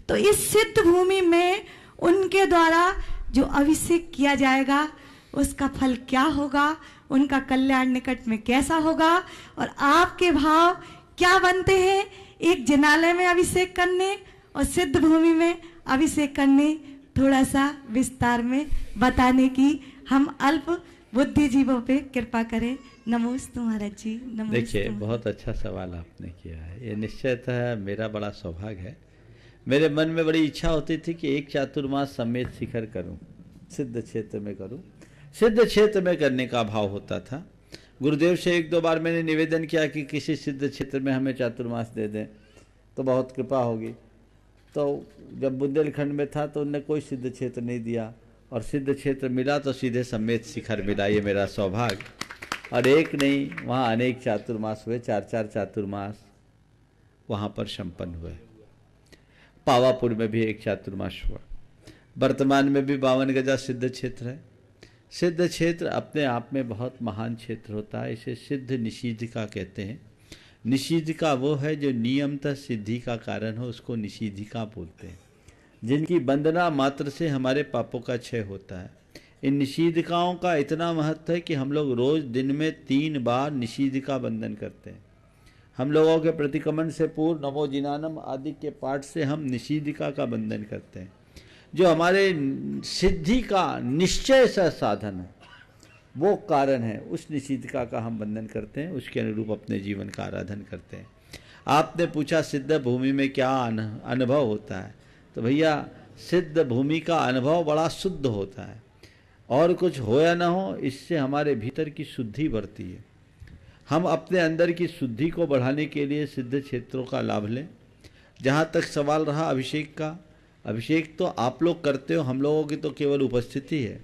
S12: तो इस सिद्ध भूमि में उनके द्वारा जो अभिषेक किया जाएगा उसका फल क्या होगा, उनका कल्याण निकट में कैसा होगा, और आपके भाव क्या बनते हैं एक जिनालय में अभिषेक करने और सिद्ध भूमि में अभिषेक करने, थोड़ा सा विस्तार में बताने की हम अल्प बुद्धिजीवों पे कृपा करें। नमोस्तु महाराज जी, नमोस्तु।
S3: देखिए, बहुत अच्छा सवाल आपने किया है। ये निश्चयतः मेरा बड़ा सौभाग्य है। मेरे मन में बड़ी इच्छा होती थी कि एक चातुर्मास सम्मेद शिखर करूं, सिद्ध क्षेत्र में करूं। सिद्ध क्षेत्र में करने का भाव होता था। गुरुदेव से एक दो बार मैंने निवेदन किया कि किसी सिद्ध क्षेत्र में हमें चातुर्मास दे दें तो बहुत कृपा होगी। तो जब बुंदेलखंड में था तो उनने कोई सिद्ध क्षेत्र नहीं दिया, और सिद्ध क्षेत्र मिला तो सीधे सम्मेद शिखर मिला। ये मेरा सौभाग्य। और एक नहीं, वहाँ अनेक चातुर्मास हुए, 4-4 चातुर्मास वहाँ पर संपन्न हुए। पावापुर में भी एक चातुर्मास हुआ। वर्तमान में भी 52 गजा सिद्ध क्षेत्र है। सिद्ध क्षेत्र अपने आप में बहुत महान क्षेत्र होता है। इसे सिद्ध निषिद्धिका कहते हैं। निषिद्धिका वो है जो नियमतः सिद्धि का कारण हो, उसको निषिद्धिका बोलते हैं। जिनकी वंदना मात्र से हमारे पापों का क्षय होता है। इन निषिद्धिकाओं का इतना महत्व है कि हम लोग रोज दिन में 3 बार निषिद्धिका वंदन करते हैं। हम लोगों के प्रतिक्रमण से पूर्व नमो जिनानम आदि के पाठ से हम निषिद्धिका का वंदन करते हैं, जो हमारे सिद्धि का निश्चय सा साधन है। वो कारण है, उस निषिद्धिका का हम बंधन करते हैं, उसके अनुरूप अपने जीवन का आराधन करते हैं। आपने पूछा सिद्ध भूमि में क्या अनुभव होता है, तो भैया सिद्ध भूमि का अनुभव बड़ा शुद्ध होता है, और कुछ हो या ना हो, इससे हमारे भीतर की शुद्धि बढ़ती है। हम अपने अंदर की शुद्धि को बढ़ाने के लिए सिद्ध क्षेत्रों का लाभ लें। जहाँ तक सवाल रहा अभिषेक का, अभिषेक तो आप लोग करते हो, हम लोगों की तो केवल उपस्थिति है,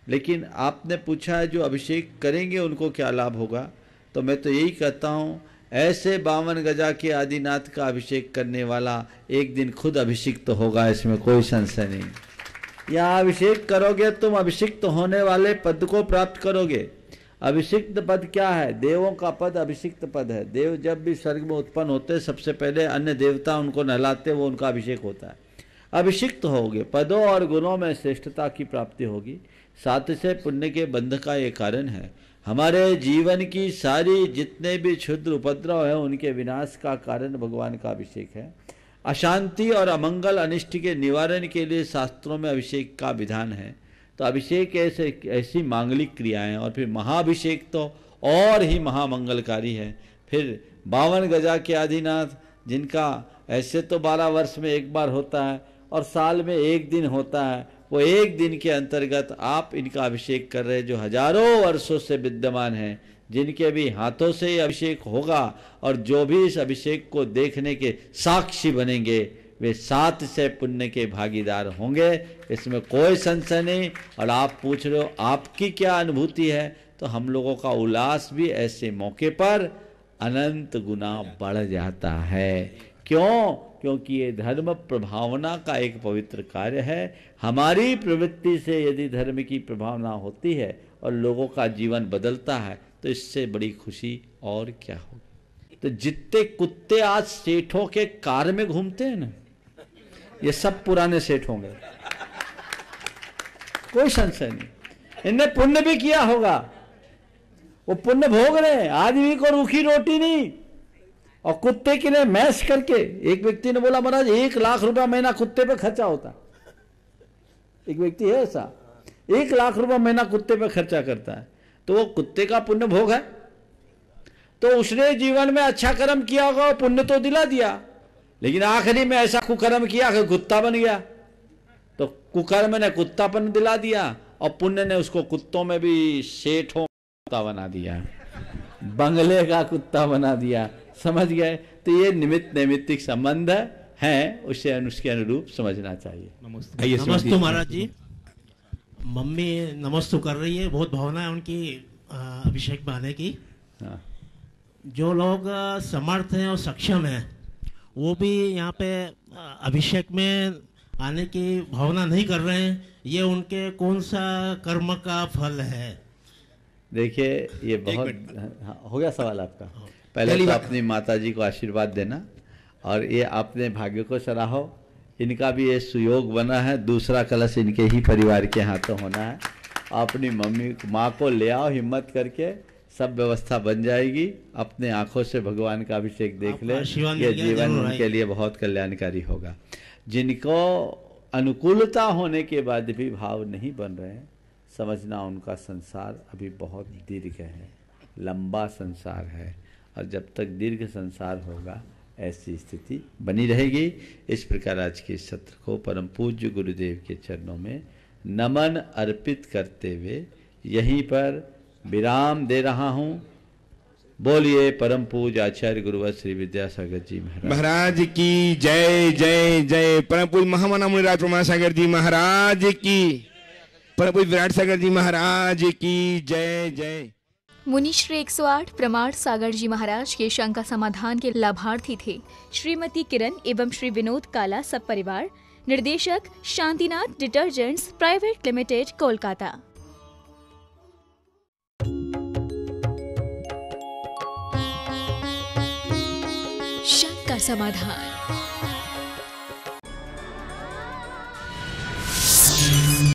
S3: लेकिन आपने पूछा है जो अभिषेक करेंगे उनको क्या लाभ होगा, तो मैं तो यही कहता हूँ ऐसे 52 गजा के आदिनाथ का अभिषेक करने वाला एक दिन खुद अभिषिक्त तो होगा, इसमें कोई संशय नहीं। यहाँ अभिषेक करोगे तुम अभिषिक्त होने वाले पद को प्राप्त करोगे। अभिषिक्त पद क्या है? देवों का पद अभिषिक्त पद है। देव जब भी स्वर्ग में उत्पन्न होते सबसे पहले अन्य देवता उनको नहलाते, वो उनका अभिषेक होता है। अभिषिक्त होगे, पदों और गुणों में श्रेष्ठता की प्राप्ति होगी, साथ से पुण्य के बंध का ये कारण है। हमारे जीवन की सारी जितने भी क्षुद्र उपद्रव है उनके विनाश का कारण भगवान का अभिषेक है। अशांति और अमंगल अनिष्ट के निवारण के लिए शास्त्रों में अभिषेक का विधान है। तो अभिषेक ऐसी मांगलिक क्रियाएं, और फिर महाअभिषेक तो और ही महामंगलकारी है। फिर 52 गजा के आदिनाथ जिनका ऐसे तो 12 वर्ष में एक बार होता है और साल में एक दिन होता है, वो एक दिन के अंतर्गत आप इनका अभिषेक कर रहे हैं जो हजारों वर्षों से विद्यमान हैं, जिनके भी हाथों से ये अभिषेक होगा और जो भी इस अभिषेक को देखने के साक्षी बनेंगे वे 7 से पुण्य के भागीदार होंगे, इसमें कोई संशय नहीं। और आप पूछ रहे हो आपकी क्या अनुभूति है, तो हम लोगों का उल्लास भी ऐसे मौके पर अनंत गुना बढ़ जाता है। क्यों? क्योंकि ये धर्म प्रभावना का एक पवित्र कार्य है। हमारी प्रवृत्ति से यदि धर्म की प्रभावना होती है और लोगों का जीवन बदलता है तो इससे बड़ी खुशी और क्या होगी। तो जितने कुत्ते आज सेठों के कार में घूमते हैं ना, ये सब पुराने सेठ होंगे, कोई संशय नहीं। इनने पुण्य भी किया होगा, वो पुण्य भोग रहे। आदमी को रूखी रोटी नहीं और कुत्ते के लिए मैश करके। एक व्यक्ति ने बोला महाराज 1 लाख रुपया महीना कुत्ते पे खर्चा होता। एक व्यक्ति है ऐसा, 1 लाख रुपया महीना कुत्ते पे खर्चा करता है, तो वो कुत्ते का पुण्य भोग है। तो उसने जीवन में अच्छा कर्म किया होगा, वो पुण्य तो दिला दिया, लेकिन आखिरी में ऐसा कुकर्म किया कि कुत्ता बन गया। तो कुकर्म ने कुत्तापन दिला दिया और पुण्य ने उसको कुत्तों में भी सेठों कुत्ता बना दिया, बंगले का कुत्ता बना दिया। समझ गए? तो ये निमित्त नैमित्तिक संबंध है, उसे उसके अनुरूप समझना चाहिए।
S13: नमस्ते महाराज जी। मम्मी नमस्तु कर रही है, बहुत भावना है उनकी अभिषेक में आने की।
S3: हाँ।
S13: जो लोग समर्थ हैं और सक्षम हैं वो भी यहाँ पे अभिषेक में आने की भावना नहीं कर रहे हैं, ये उनके कौन सा कर्म का फल है?
S3: देखिए ये बहुत हो गया सवाल आपका। पहले तो अपनी माताजी को आशीर्वाद देना, और ये अपने भाग्य को सराहो, इनका भी ये सुयोग बना है। दूसरा कलश इनके ही परिवार के हाथों होना है। अपनी मम्मी माँ को ले आओ, हिम्मत करके सब व्यवस्था बन जाएगी। अपने आंखों से भगवान का अभिषेक देख ले, ये जीवन उनके लिए बहुत कल्याणकारी होगा। जिनको अनुकूलता होने के बाद भी भाव नहीं बन रहे हैं, समझना उनका संसार अभी बहुत दीर्घ है, लंबा संसार है, और जब तक दीर्घ संसार होगा ऐसी स्थिति बनी रहेगी। इस प्रकार आज के सत्र को परम पूज्य गुरुदेव के चरणों में नमन अर्पित करते हुए यहीं पर विराम दे रहा हूँ। बोलिए परम पूज्य आचार्य गुरुवर श्री विद्यासागर जी
S2: महाराज की जय जय जय। परम पूज्य महामना मुनिराज प्रमासागर जी महाराज की, परम पूज्य विराट सागर जी महाराज की जय जय।
S1: मुनिश्री 108 प्रमाण सागर जी महाराज के शंका समाधान के लाभार्थी थे श्रीमती किरण एवं श्री विनोद काला सब परिवार, निर्देशक Shantinath detergents private limited, Kolkata. शंका समाधान।